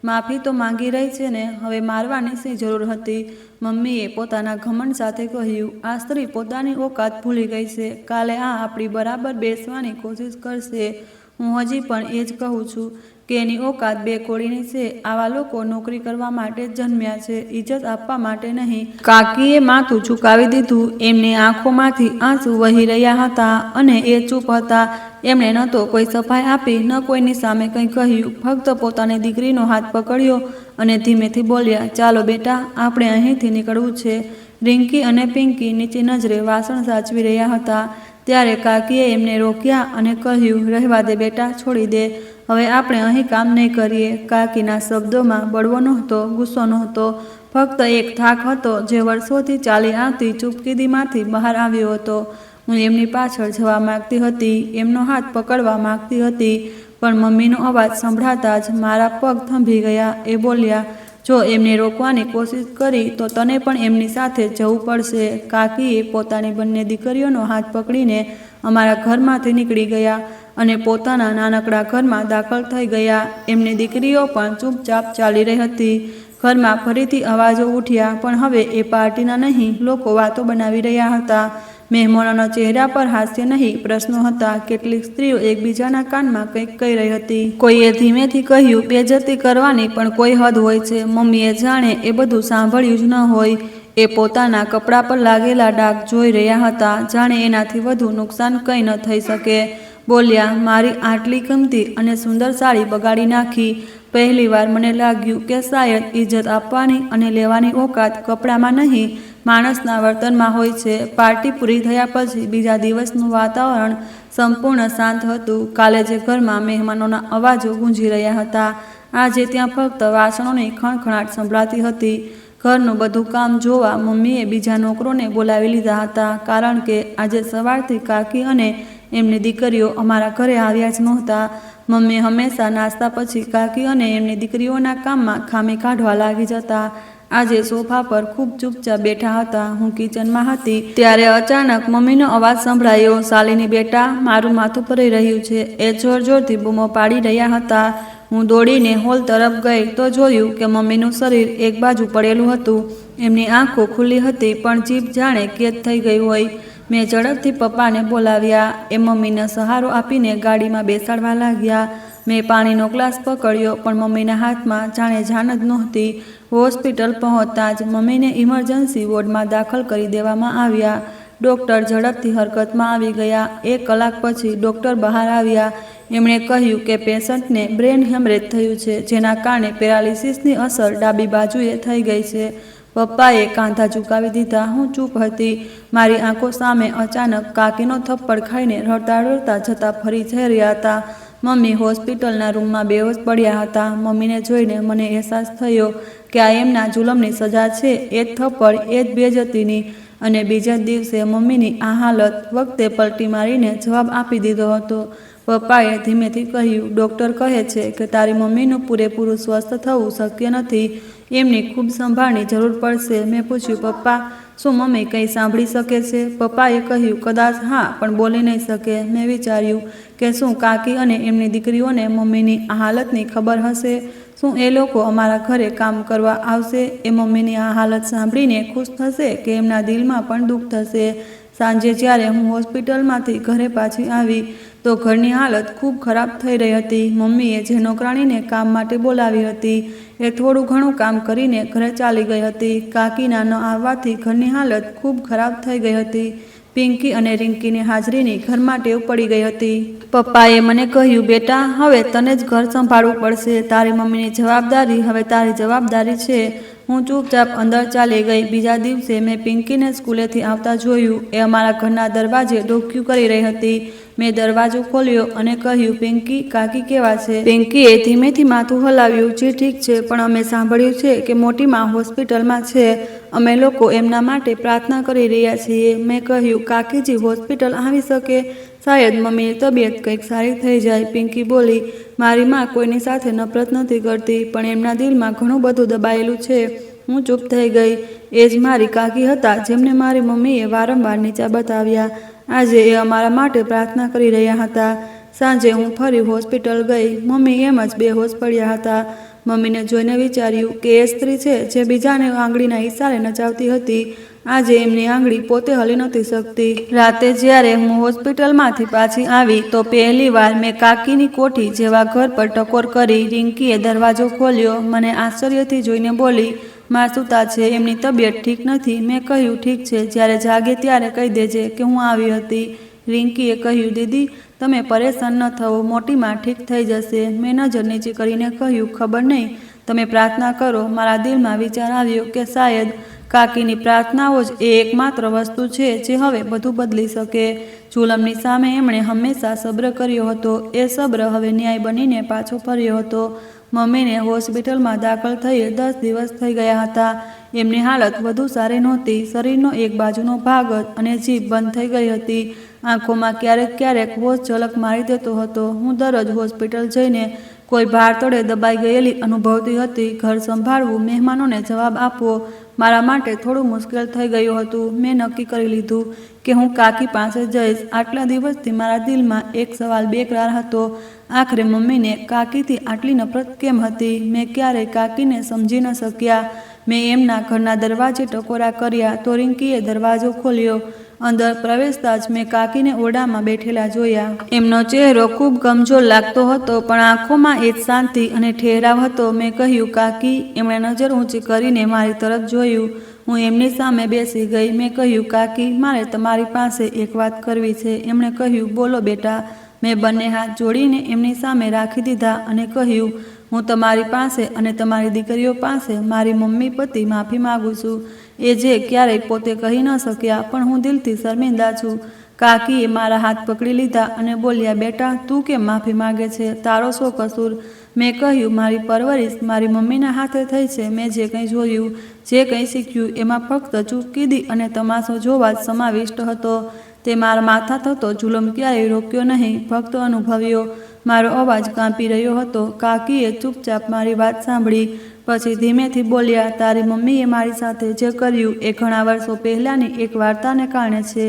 Speaker 1: માફી તો માંગી રહી છે ને, હવે મારવાની શી જરૂર હતી? મમ્મીએ પોતાના ઘમંડ સાથે કહ્યું, આ સ્ત્રી પોતાની ઓકાત ભૂલી ગઈ છે. કાલે આ આપણી બરાબર બેસવાની કોશિશ કરશે. હું હજી પણ એ જ કહું છું કે એની ઓકાત બે કોડીની છે. આવા લોકો નોકરી કરવા માટે જ જન્મ્યા છે, ઇજ્જત આપવા માટે નહીં. કાકીએ માથું ઝુકાવી દીધું. એમની આંખોમાંથી આંસુ વહી રહ્યા હતા અને એ ચૂપ હતા. એમણે ન તો કોઈ સફાઈ આપી, ન કોઈની સામે કંઈ કહ્યું. ફક્ત પોતાની દીકરીનો હાથ પકડ્યો અને ધીમેથી બોલ્યા, ચાલો બેટા, આપણે અહીંથી નીકળવું છે. રિંકી અને પિંકી નીચી નજરે વાસણ સાચવી રહ્યા હતા. ત્યારે કાકીએ એમને રોક્યા અને કહ્યું, રહેવા દે બેટા, છોડી દે. હવે આપણે અહીં કામ નહીં કરીએ. કાકીના શબ્દોમાં બળવો નહોતો, ગુસ્સો નહોતો, ફક્ત એક થાક હતો જે વર્ષોથી ચાલી આવતી ચૂપકીદીમાંથી બહાર આવ્યો હતો. હું એમની પાછળ જવા માંગતી હતી, એમનો હાથ પકડવા માંગતી હતી, પણ મમ્મીનો અવાજ સંભળાતા જ મારા પગ થંભી ગયા. એ બોલ્યા, જો એમને રોકવાની કોશિશ કરી તો તને પણ એમની સાથે જવું પડશે. કાકીએ પોતાની બંને દીકરીઓનો હાથ પકડીને અમારા ઘરમાંથી નીકળી ગયા અને પોતાના નાનકડા ઘરમાં દાખલ થઈ ગયા. એમની દીકરીઓ પણ ચૂપચાપ ચાલી રહી હતી. ઘરમાં ફરીથી અવાજો ઉઠ્યા, પણ હવે એ પાર્ટીના નહીં. લોકો વાતો બનાવી રહ્યા હતા. મહેમાનોના ચહેરા પર હાસ્ય નહીં, પ્રશ્નો હતા. કેટલીક સ્ત્રીઓ એકબીજાના કાનમાં કંઈક કહી રહી હતી. કોઈએ ધીમેથી કહ્યું, બેઇજ્જતી કરવાની પણ કોઈ હદ હોય છે. મમ્મીએ જાણે એ બધું સાંભળ્યું જ ન હોય. એ પોતાના કપડાં પર લાગેલા ડાઘ જોઈ રહ્યા હતા, જાણે એનાથી વધુ નુકસાન કંઈ ન થઈ શકે. બોલ્યા, મારી આટલી ગમતી અને સુંદર સાડી બગાડી નાખી. પહેલીવાર મને લાગ્યું કે શાયદ ઇજ્જત આપવાની અને લેવાની ઓકાત કપડામાં નહીં, માણસના વર્તનમાં હોય છે. પાર્ટી પૂરી થયા પછી બીજા દિવસનું વાતાવરણ સંપૂર્ણ શાંત હતું. કાલે જે ઘરમાં મહેમાનોના અવાજો ગુંજી રહ્યા હતા, આજે ત્યાં ફક્ત વાસણોની ખણખણાટ સંભળાતી હતી. ઘરનું બધું કામ જોવા મમ્મીએ બીજા નોકરોને બોલાવી લીધા હતા, કારણ કે આજે સવારથી કાકી અને એમની દીકરીઓ અમારા ઘરે આવ્યા જ નહોતા. મમ્મી હંમેશા નાસ્તા પછી કાકી અને એમની દીકરીઓના કામમાં ખામી કાઢવા લાગી જતા. આજે સોફા પર ખૂબ ચૂપચાપ બેઠા હતા. હું કિચનમાં હતી ત્યારે અચાનક મમ્મીનો અવાજ સંભળાયો, શાલિની બેટા, મારું માથું ફરી રહ્યું છે. એ જોર જોરથી બૂમો પાડી રહ્યા હતા. હું દોડીને હોલ તરફ ગઈ તો જોયું કે મમ્મીનું શરીર એક બાજુ પડેલું હતું. એમની આંખો ખુલ્લી હતી, પણ જીભ જાણે કેદ થઈ ગઈ હોય. મેં ઝડપથી પપ્પાને બોલાવ્યા. એ મમ્મીને સહારો આપીને ગાડીમાં બેસાડવા લાગ્યા. મેં પાણીનો ગ્લાસ પકડ્યો, પણ મમ્મીના હાથમાં જાણે જાન જ નહોતી. હોસ્પિટલ પહોંચતા જ મમ્મીને ઇમરજન્સી વોર્ડમાં દાખલ કરી દેવામાં આવ્યા. ડૉક્ટર ઝડપથી હરકતમાં આવી ગયા. 1 કલાક પછી ડૉક્ટર બહાર આવ્યા. એમણે કહ્યું કે પેશન્ટને બ્રેન હેમરેજ થયું છે, જેના કારણે પેરાલિસિસની અસર ડાબી બાજુએ થઈ ગઈ છે. પપ્પાએ કાંધા ઝુકાવી દીધા. હું ચૂપ હતી. મારી આંખો સામે અચાનક કાકીનો થપ્પડ ખાઈને રડતા રડતા જતા ફરી જઈ રહ્યા હતા. મમ્મી હોસ્પિટલના રૂમમાં બેહોશ પડ્યા હતા. મમ્મીને જોઈને મને અહેસાસ થયો કે આ એમના જુલમની સજા છે, એ જ થપ્પડ, એ જ બેઇજ્જતીની. અને બીજા દિવસે મમ્મીની આ હાલત વખતે પલટી મારીને જવાબ આપી દીધો હતો. પપ્પાએ ધીમેથી કહ્યું, ડૉક્ટર કહે છે કે તારી મમ્મીનું પૂરેપૂરું સ્વસ્થ થવું શક્ય નથી. એમની ખૂબ સંભાળની જરૂર પડશે. મેં પૂછ્યું, પપ્પા, શું મમ્મી કંઈ સાંભળી શકે છે? પપ્પાએ કહ્યું, કદાચ હા, પણ બોલી નહીં શકે. મેં વિચાર્યું કે શું કાકી અને એમની દીકરીઓને મમ્મીની આ હાલતની ખબર હશે? શું એ લોકો અમારા ઘરે કામ કરવા આવશે? એ મમ્મીની આ હાલત સાંભળીને ખુશ થશે કે એમના દિલમાં પણ દુઃખ થશે? સાંજે જ્યારે હું હોસ્પિટલમાંથી ઘરે પાછી આવી તો ઘરની હાલત ખૂબ ખરાબ થઈ રહી હતી. મમ્મીએ જે નોકરાણીને કામ માટે બોલાવી હતી એ થોડું ઘણું કામ કરીને ઘરે ચાલી ગઈ હતી. કાકીના ન આવવાથી ઘરની હાલત ખૂબ ખરાબ થઈ ગઈ હતી. પિંકી અને રિંકીની હાજરીની ઘરમાં ટેવ પડી ગઈ હતી. પપ્પાએ મને કહ્યું, બેટા હવે તને જ ઘર સંભાળવું પડશે. તારી મમ્મીની જવાબદારી હવે તારી જવાબદારી છે. હું ચૂપચાપ અંદર ચાલી ગઈ. બીજા દિવસે મેં પિંકીને સ્કૂલેથી આવતા જોયું. એ અમારા ઘરના દરવાજે ડોકિયું કરી રહી હતી. મેં દરવાજો ખોલ્યો અને કહ્યું, પિંકી, કાકી કેવા છે? પિંકીએ ધીમેથી માથું હલાવ્યું. જી ઠીક છે, પણ અમે સાંભળ્યું છે કે મોટી માં હોસ્પિટલમાં છે. અમે લોકો એમના માટે પ્રાર્થના કરી રહ્યા છીએ. મેં કહ્યું, કાકીજી હોસ્પિટલ આવી શકે? શાયદ મમ્મીની તબિયત કંઈક સારી થઈ જાય. પિંકી બોલી, મારી માં કોઈની સાથે નફરત નથી કરતી, પણ એમના દિલમાં ઘણું બધું દબાયેલું છે. હું ચૂપ થઈ ગઈ. એ જ મારી કાકી હતા જેમને મારી મમ્મીએ વારંવાર નીચા બતાવ્યા. આજે એ અમારા માટે પ્રાર્થના કરી રહ્યા હતા. સાંજે હું ફરી હોસ્પિટલ ગઈ. મમ્મી એમ જ બેહોશ પડ્યા હતા. મમ્મીને જોઈને વિચાર્યું કે એ સ્ત્રી છે જે બીજાને આંગળીના ઈશારે નચાવતી હતી, આજે એમની આંગળી પોતે હલી નથી શકતી. રાતે જ્યારે હું હોસ્પિટલમાંથી પાછી આવી તો પહેલી વાર મેં કાકીની કોઠી જેવા ઘર પર ટકોર કરી. રિંકીએ દરવાજો ખોલ્યો. મને આશ્ચર્યથી જોઈને બોલી, માં સૂતા છે, એમની તબિયત ઠીક નથી. મેં કહ્યું, ઠીક છે, જ્યારે જાગે ત્યારે કહી દેજે કે હું આવી હતી. રિંકીએ કહ્યું, દીદી તમે પરેશાન ન થવો, મોટી માં ઠીક થઈ જશે. મેં નજર નીચે કરીને કહ્યું, ખબર નહીં, તમે પ્રાર્થના કરો. મારા દિલમાં વિચાર આવ્યો કે શાયદ કાકીની પ્રાર્થનાઓ જ એ એકમાત્ર વસ્તુ છે જે હવે બધું બદલી શકે. જુલમની સામે એમણે હંમેશા સબ્ર કર્યો હતો. એ સબ્ર હવે ન્યાય બનીને પાછો ફર્યો હતો. મમ્મીને હોસ્પિટલમાં દાખલ થઈએ 10 દિવસ થઈ ગયા હતા. એમની હાલત વધુ સારી નહોતી. શરીરનો એક બાજુનો ભાગ અને જીભ બંધ થઈ ગઈ હતી. આંખોમાં ક્યારેક ક્યારેક હોશ ઝલક મારી દેતો હતો. હું દરરોજ હોસ્પિટલ જઈને કોઈ ભાર તળે દબાઈ ગયેલી અનુભવતી હતી. ઘર સંભાળવું, મહેમાનોને જવાબ આપવો મારા માટે થોડું મુશ્કેલ થઈ ગયું હતું. મેં નક્કી કરી લીધું કે હું કાકી પાસે જઈશ. આટલા દિવસથી મારા દિલમાં એક સવાલ બેકરાર હતો. આખરે મમ્મીને કાકીથી આટલી નફરત કેમ હતી? મેં ક્યારેય કાકીને સમજી ન શક્યા. મેં એમના ઘરના દરવાજે ટકોરા કર્યા તો રિંકીએ દરવાજો ખોલ્યો. અંદર પ્રવેશતા જ મેં કાકીને ઓરડામાં બેઠેલા જોયા. એમનો ચહેરો ખૂબ કમજોર લાગતો હતો, પણ આંખોમાં એ જ શાંતિ અને ઠેરાવ હતો. મેં કહ્યું, કાકી. એમણે નજર ઊંચી કરીને મારી તરફ જોયું. હું એમની સામે બેસી ગઈ. મેં કહ્યું, કાકી, મારે તમારી પાસે એક વાત કરવી છે. એમણે કહ્યું, બોલો બેટા. મેં બંને હાથ જોડીને એમની સામે રાખી દીધા અને કહ્યું, હું તમારી પાસે અને તમારી દીકરીઓ પાસે મારી મમ્મી પ્રતિ માફી માગું છું. એ જે ક્યારેય પોતે કહી ન શક્યા, પણ હું દિલથી શર્મિંદા છું. કાકીએ મારા હાથ પકડી લીધા અને બોલ્યા, બેટા તું કેમ માફી માગે છે? તારો શો કસૂર? મેં કહ્યું, મારી પરવરિશ મારી મમ્મીના હાથે થઈ છે. મેં જે કંઈ જોયું, જે કંઈ શીખ્યું એમાં ફક્ત ચૂપકીદી અને તમાશો જોવા જ સમાવિષ્ટ હતો. તે મારા માથા થતો જુલમ ક્યારેય રોક્યો નહીં, ફક્ત અનુભવ્યો. મારો અવાજ કાંપી રહ્યો હતો. કાકીએ ચૂપચાપ મારી વાત સાંભળી. પછી ધીમેથી બોલ્યા, તારી મમ્મીએ મારી સાથે જે કર્યું એ ઘણા વર્ષો પહેલાંની એક વાર્તાને કારણે છે.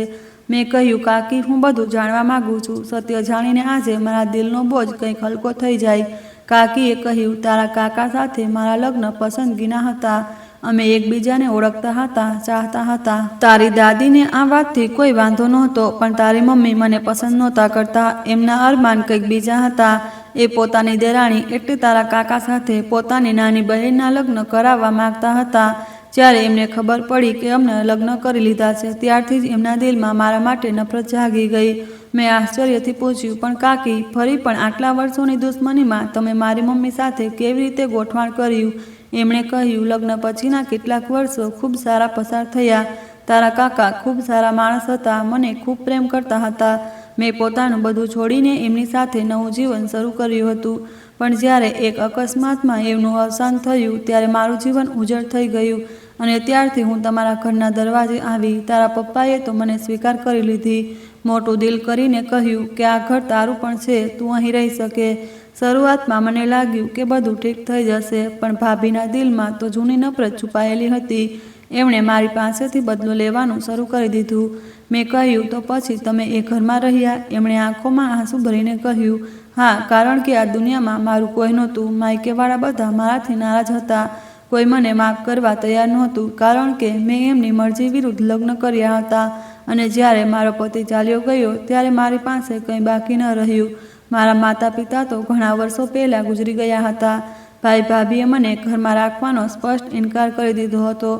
Speaker 1: મેં કહ્યું, કાકી, હું બધું જાણવા માગું છું. સત્ય જાણીને આજે મારા દિલનો બોજ કંઈક હલકો થઈ જાય. કાકીએ કહ્યું, તારા કાકા સાથે મારા લગ્ન પસંદગીના હતા. અમે એકબીજાને ઓળખતા હતા, ચાહતા હતા. તારી દાદીને આ વાતથી કોઈ વાંધો નહોતો, પણ તારી મમ્મી મને પસંદ નહોતા કરતા. એમના અરમાન કંઈક બીજા હતા. એ પોતાની દેરાણી એટલે તારા કાકા સાથે પોતાની નાની બહેનના લગ્ન કરાવવા માંગતા હતા. જ્યારે એમને ખબર પડી કે અમને લગ્ન કરી લીધા છે, ત્યારથી જ એમના દિલમાં મારા માટે નફરત જાગી ગઈ. મેં આશ્ચર્યથી પૂછ્યું, પણ કાકી, ફરી પણ આટલા વર્ષોની દુશ્મનીમાં તમે મારી મમ્મી સાથે કેવી રીતે ગોઠવાણ કર્યું? એમણે કહ્યું, લગ્ન પછીના કેટલાક વર્ષો ખૂબ સારા પસાર થયા. તારા કાકા ખૂબ સારા માણસ હતા, મને ખૂબ પ્રેમ કરતા હતા. મેં પોતાનું બધું છોડીને એમની સાથે નવું જીવન શરૂ કર્યું હતું. પણ જ્યારે એક અકસ્માતમાં એમનું અવસાન થયું ત્યારે મારું જીવન ઉજળ થઈ ગયું અને ત્યારથી હું તમારા ઘરના દરવાજે આવી. તારા પપ્પાએ તો મને સ્વીકાર કરી લીધી. મોટું દિલ કરીને કહ્યું કે આ ઘર તારું પણ છે, તું અહીં રહી શકે. શરૂઆતમાં મને લાગ્યું કે બધું ઠીક થઈ જશે, પણ ભાભીના દિલમાં તો જૂની નફરત છુપાયેલી હતી. એમણે મારી પાસેથી બદલો લેવાનું શરૂ કરી દીધું. મેં કહ્યું, તો પછી તમે એ ઘરમાં રહ્યા? એમણે આંખોમાં આંસુ ભરીને કહ્યું, હા, કારણ કે આ દુનિયામાં મારું કોઈ નહોતું. માયકેવાળા બધા મારાથી નારાજ હતા. કોઈ મને માફ કરવા તૈયાર નહોતું, કારણ કે મેં એમની મરજી વિરુદ્ધ લગ્ન કર્યા હતા. અને જ્યારે મારો પતિ ચાલ્યો ગયો ત્યારે મારી પાસે કંઈ બાકી ન રહ્યું. મારા માતા પિતા તો ઘણા વર્ષો પહેલાં ગુજરી ગયા હતા. ભાઈ ભાભીએ મને ઘરમાં રાખવાનો સ્પષ્ટ ઇનકાર કરી દીધો હતો.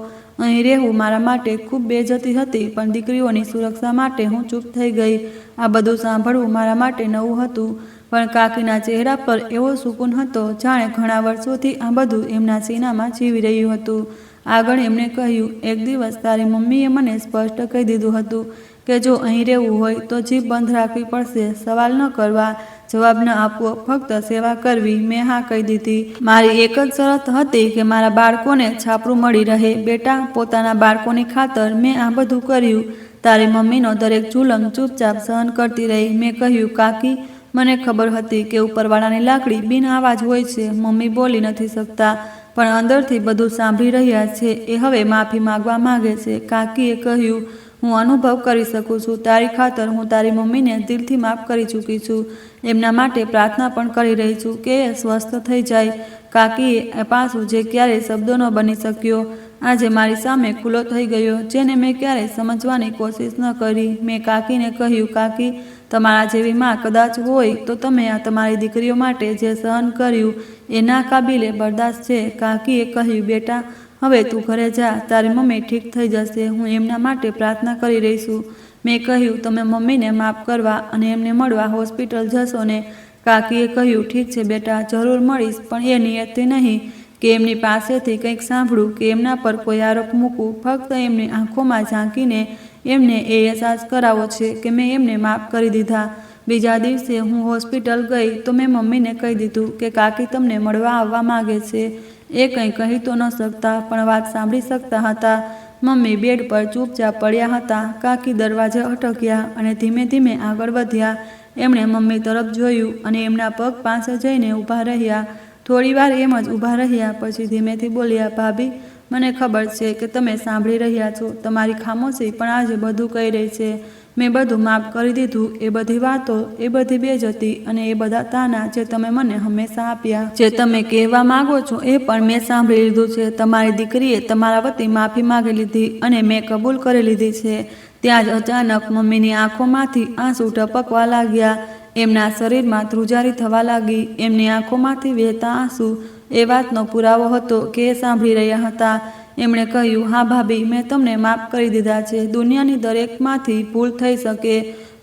Speaker 1: અહીં રહેવું મારા માટે ખૂબ બેઇજ્જતી હતી, પણ દીકરીઓની સુરક્ષા માટે હું ચૂપ થઈ ગઈ. આ બધું સાંભળવું મારા માટે નવું હતું, પણ કાકીના ચહેરા પર એવો સુકૂન હતો જાણે ઘણા વર્ષોથી આ બધું એમના સીનામાં જીવી રહ્યું હતું. આગળ એમણે કહ્યું, એક દિવસ તારી મમ્મીએ મને સ્પષ્ટ કહી દીધું હતું કે જો અહીં રહેવું હોય તો જીભ બંધ રાખવી પડશે, સવાલ ન કરવા, જવાબ ન આપવો, ફક્ત સેવા કરવી. મેં હા કહી દીધી. મારી એક જ શરત હતી કે મારા બાળકોને છાપરું મળી રહે. બેટા, પોતાના બાળકોની ખાતર મેં આ બધું કર્યું. તારી મમ્મીનો દરેક જુલમ ચૂપચાપ સહન કરતી રહી. મેં કહ્યું, કાકી, મને ખબર હતી કે ઉપરવાળાની લાકડી બિન આવાજ હોય છે. મમ્મી બોલી નથી શકતા, પણ અંદરથી બધું સાંભળી રહ્યા છે. એ હવે માફી માંગવા માંગે છે. કાકીએ કહ્યું, હું અનુભવ કરી શકું છું. તારી ખાતર હું તારી મમ્મીને દિલથી માફ કરી ચૂકી છું. એમના માટે પ્રાર્થના પણ કરી રહી છું કે એ સ્વસ્થ થઈ જાય. કાકીએ એ પાસું જે ક્યારેય શબ્દો ન બની શક્યો, આજે મારી સામે ખુલ્લો થઈ ગયો, જેને મેં ક્યારેય સમજવાની કોશિશ ન કરી. મેં કાકીને કહ્યું, કાકી, તમારા જેવી માં કદાચ હોય તો તમે આ તમારી દીકરીઓ માટે જે સહન કર્યું એ નાકાબિલે બરદાસ્ત છે. કાકીએ કહ્યું, બેટા, હવે તું ઘરે જા. તારી મમ્મી ઠીક થઈ જશે. હું એમના માટે પ્રાર્થના કરી રહી છું. મેં કહ્યું, તમે મમ્મીને માફ કરવા અને એમને મળવા હોસ્પિટલ જશો ને? કાકીએ કહ્યું, ઠીક છે બેટા, જરૂર મળીશ, પણ એ નિયતથી નહીં કે એમની પાસેથી કંઈક સાંભળું કે એમના પર કોઈ આરોપ મૂકું. ફક્ત એમની આંખોમાં ઝાંકીને એમને એ અહેસાસ કરાવો છે કે મેં એમને માફ કરી દીધા. બીજા દિવસે હું હોસ્પિટલ ગઈ તો મેં મમ્મીને કહી દીધું કે કાકી તમને મળવા આવવા માગે છે. એ કંઈ કહી તો ન શકતા, પણ વાત સાંભળી શકતા હતા. મમ્મી બેડ પર ચૂપચાપ પડ્યા હતા. કાકી દરવાજે અટક્યા અને ધીમે ધીમે આગળ વધ્યા. એમણે મમ્મી તરફ જોયું અને એમના પગ પાસે જઈને ઊભા રહ્યા. થોડીવાર એમ જ ઊભા રહ્યા, પછી ધીમેથી બોલ્યા, ભાભી, મને ખબર છે કે તમે સાંભળી રહ્યા છો. તમારી ખામોશી પણ આજે બધું કહી રહી છે. મેં બધું માફ કરી દીધું. એ બધી વાતો, એ બધી બેઇજ્જતી અને એ બધા તાના જે તમે મને હંમેશા આપ્યા, જે તમે કહેવા માંગો છો એ પણ મેં સાંભળી લીધું છે. તમારી દીકરીએ તમારા વતી માફી માંગી લીધી અને મેં કબૂલ કરી લીધી છે. ત્યાં જ અચાનક મમ્મીની આંખોમાંથી આંસુ ટપકવા લાગ્યા. એમના શરીરમાં ધ્રુજારી થવા લાગી. એમની આંખોમાંથી વહેતા આંસુ એ વાતનો પુરાવો હતો કે એ સાંભળી રહ્યા હતા. એમણે કહ્યું, હા ભાભી, મેં તમને માફ કરી દીધા છે. દુનિયાની દરેકમાંથી ભૂલ થઈ શકે,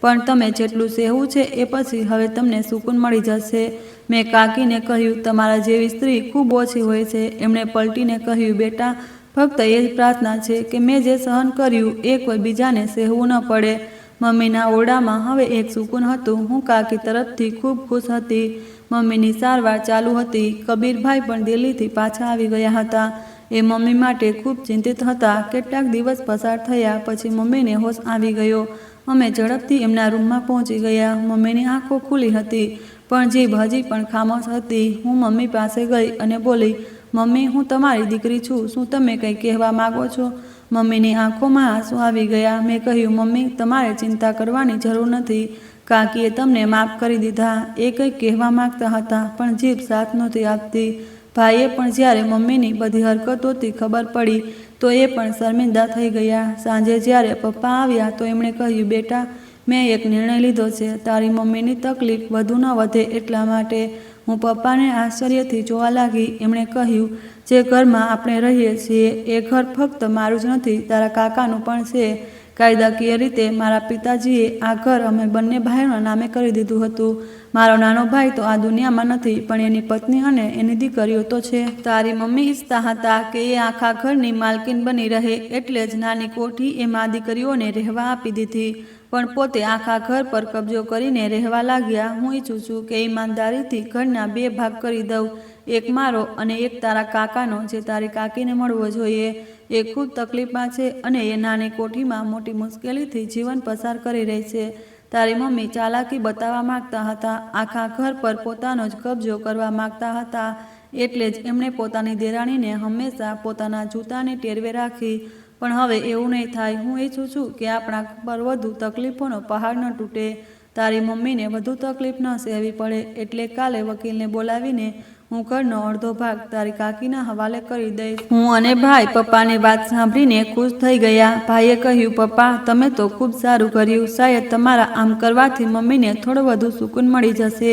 Speaker 1: પણ તમે જેટલું સહેવું છે એ પછી હવે તમને સુકૂન મળી જશે. મેં કાકીને કહ્યું, તમારા જેવી સ્ત્રી ખૂબ ઓછી હોય છે. એમણે પલટીને કહ્યું, બેટા, ફક્ત એ જ પ્રાર્થના છે કે મેં જે સહન કર્યું એ કોઈ બીજાને સહેવું ન પડે. મમ્મીના ઓરડામાં હવે એક સુકૂન હતું. હું કાકી તરફથી ખૂબ ખુશ હતી. મમ્મીની સારવાર ચાલુ હતી. કબીરભાઈ પણ દિલ્હીથી પાછા આવી ગયા હતા. એ મમ્મી માટે ખૂબ ચિંતિત હતા. કેટલાક દિવસ પસાર થયા પછી મમ્મીને હોશ આવી ગયો. અમે ઝડપથી એમના રૂમમાં પહોંચી ગયા. મમ્મીની આંખો ખુલી હતી, પણ જીભ હજી પણ ખામોશ હતી. હું મમ્મી પાસે ગઈ અને બોલી, મમ્મી, હું તમારી દીકરી છું. શું તમે કંઈ કહેવા માગો છો? મમ્મીની આંખોમાં આંસુ આવી ગયા. મેં કહ્યું, મમ્મી, તમારે ચિંતા કરવાની જરૂર નથી. કાકીએ તમને માફ કરી દીધા. એ કંઈક કહેવા માંગતા હતા, પણ જીભ સાથ નહોતી આપતી. ભાઈએ પણ જ્યારે મમ્મીની બધી હરકતોથી ખબર પડી તો એ પણ શર્મિંદા થઈ ગયા. સાંજે જ્યારે પપ્પા આવ્યા તો એમણે કહ્યું, બેટા, મેં એક નિર્ણય લીધો છે. તારી મમ્મીની તકલીફ વધુ ન વધે એટલા માટે. હું પપ્પાને આશ્ચર્યથી જોવા લાગી. એમણે કહ્યું, જે ઘરમાં આપણે રહીએ છીએ એ ઘર ફક્ત મારું જ નથી, તારા કાકાનું પણ છે. કાયદાકીય રીતે મારા પિતાજીએ આ ઘર અમે બંને ભાઈઓના નામે કરી દીધું હતું. મારો નાનો ભાઈ તો આ દુનિયામાં નથી, પણ એની પત્ની અને એની દીકરીઓ તો છે. તારી મમ્મી ઈચ્છતા હતા કે એ આખા ઘરની માલકીન બની રહે, એટલે જ નાની કોઠી એમાં દીકરીઓને રહેવા આપી દીધી, પણ પોતે આખા ઘર પર કબજો કરીને રહેવા લાગ્યા. હું ઈચ્છું છું કે ઈમાનદારીથી ઘરના 2 ભાગ કરી દઉં, એક મારો અને એક તારા કાકાનો, જે તારી કાકીને મળવો જોઈએ. એ ખૂબ તકલીફમાં છે અને એ નાની કોઠીમાં મોટી મુશ્કેલીથી જીવન પસાર કરી રહી છે. તારી મમ્મી ચાલાકી બતાવવા માંગતા હતા, આખા ઘર પર પોતાનો જ કબજો કરવા માંગતા હતા, એટલે જ એમણે પોતાની દેરાણીને હંમેશા પોતાના જૂતાની ટેરવે રાખી. પણ હવે એવું નહીં થાય. હું ઈચ્છું છું કે આપણા પર વધુ તકલીફોનો પહાડ ન તૂટે. તારી મમ્મીને વધુ તકલીફ ન સહેવી પડે એટલે કાલે વકીલને બોલાવીને હું ઘરનો અડધો ભાગ તારી કાકીના હવાલે કરી દઈશ. હું અને ભાઈ પપ્પાની વાત સાંભળીને ખુશ થઈ ગયા. ભાઈએ કહ્યું, પપ્પા તમે તો ખૂબ સારું કર્યું. શાયદ તમારા આમ કરવાથી મમ્મીને થોડો વધુ સુકૂન મળી જશે.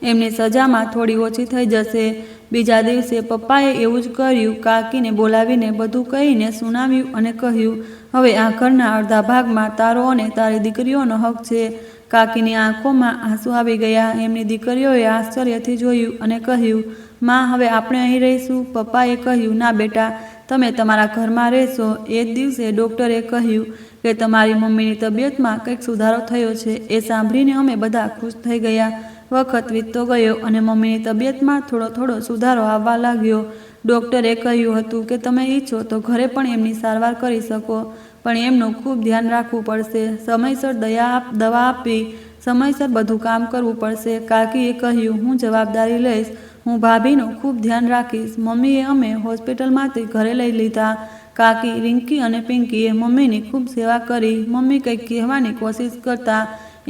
Speaker 1: એમની સજામાં થોડી ઓછી થઈ જશે. બીજા દિવસે પપ્પાએ એવું જ કર્યું. કાકીને બોલાવીને બધું કહીને સુનાવ્યું અને કહ્યું, હવે આ ઘરના અડધા ભાગમાં તારો અને તારી દીકરીઓનો હક છે. કાકીની આંખોમાં આંસુ આવી ગયા. એમની દીકરીઓએ આશ્ચર્યથી જોયું અને કહ્યું, માં હવે આપણે અહીં રહીશું? પપ્પાએ કહ્યું, ના બેટા, તમે તમારા ઘરમાં રહેશો. એ જ દિવસે ડૉક્ટરે કહ્યું કે તમારી મમ્મીની તબિયતમાં કંઈક સુધારો થયો છે. એ સાંભળીને અમે બધા ખુશ થઈ ગયા. વખત વીતતો ગયો અને મમ્મીની તબિયતમાં થોડો થોડો સુધારો આવવા લાગ્યો. ડૉક્ટરે કહ્યું હતું કે તમે ઈચ્છો તો ઘરે પણ એમની સારવાર કરી શકો, પણ એમનું ખૂબ ધ્યાન રાખવું પડશે. સમયસર દવા આપવી, સમયસર બધું કામ કરવું પડશે. કાકીએ કહ્યું, હું જવાબદારી લઈશ. હું ભાભીનું ખૂબ ધ્યાન રાખીશ. મમ્મીએ અમે હોસ્પિટલમાંથી ઘરે લઈ લીધા. કાકી, રિંકી અને પિંકીએ મમ્મીની ખૂબ સેવા કરી. મમ્મી કંઈક કહેવાની કોશિશ કરતા,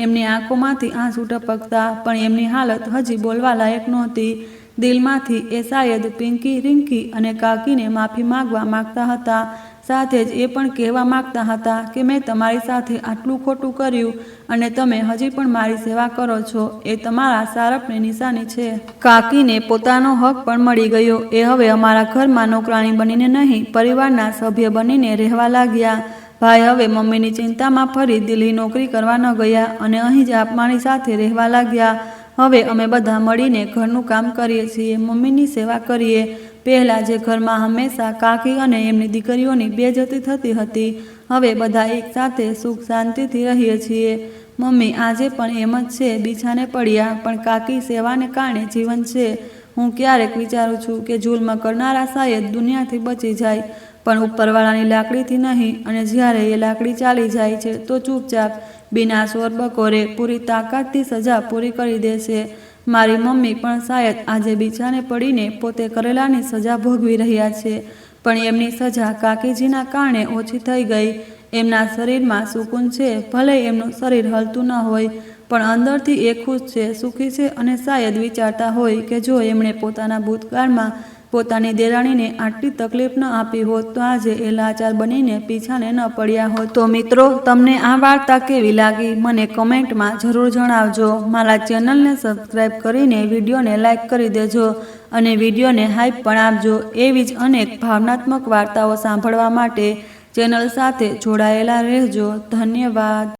Speaker 1: એમની આંખોમાંથી આંસુ ટપકતા, પણ એમની હાલત હજી બોલવા લાયક નહોતી. દિલમાંથી એ શાયદ પિંકી, રિંકી અને કાકીને માફી માંગવા માગતા હતા. સાથે જ એ પણ કહેવા માગતા હતા કે મેં તમારી સાથે આટલું ખોટું કર્યું અને તમે હજી પણ મારી સેવા કરો છો. એ તમારા સારપની નિશાની છે. કાકીને પોતાનો હક પણ મળી ગયો. એ હવે અમારા ઘરમાં નોકરાણી બનીને નહીં, પરિવારના સભ્ય બનીને રહેવા લાગ્યા. ભાઈ હવે મમ્મીની ચિંતામાં ફરી દિલ્હી નોકરી કરવા ન ગયા અને અહીં જ આપમાણી સાથે રહેવા લાગ્યા. હવે અમે બધા મળીને ઘરનું કામ કરીએ છીએ, મમ્મીની સેવા કરીએ. પહેલાં જે ઘરમાં હંમેશા કાકી અને એમની દીકરીઓની બેઇજ્જતી થતી હતી, હવે બધા એક સાથે સુખ શાંતિથી રહીએ છીએ. મમ્મી આજે પણ એમ જ છે, બિછાને પડ્યા, પણ કાકી સેવાને કારણે જીવન છે. હું ક્યારેક વિચારું છું કે જુલ્મ કરનારા શાયદ દુનિયાથી બચી જાય, પણ ઉપરવાળાની લાકડીથી નહીં. અને જ્યારે એ લાકડી ચાલી જાય છે તો ચૂપચાપ બિના શોર બકોરે પૂરી તાકાતથી સજા પૂરી કરી દેશે. મારી મમ્મી પણ શાયદ આજે બિછાને પડીને પોતે કરેલાની સજા ભોગવી રહ્યા છે, પણ એમની સજા કાકીજીના કારણે ઓછી થઈ ગઈ. એમના શરીરમાં સુકૂન છે. ભલે એમનું શરીર હલતું ન હોય, પણ અંદરથી એ ખુશ છે, સુખી છે અને શાયદ વિચારતા હોય કે જો એમણે પોતાના ભૂતકાળમાં પોતાની દેરાણીને આટલી તકલીફ ન આપી હોત તો આજે એ લાચાર બનીને પીછાને ન પડ્યા હોત. તો મિત્રો, તમને આ વાર્તા કેવી લાગી મને કમેન્ટમાં જરૂર જણાવજો. મારા ચેનલને સબસ્ક્રાઈબ કરીને વિડીયોને લાઈક કરી દેજો અને વિડીયોને હાઈપ પણ આપજો. એવી જ અનેક ભાવનાત્મક વાર્તાઓ સાંભળવા માટે ચેનલ સાથે જોડાયેલા રહેજો. ધન્યવાદ.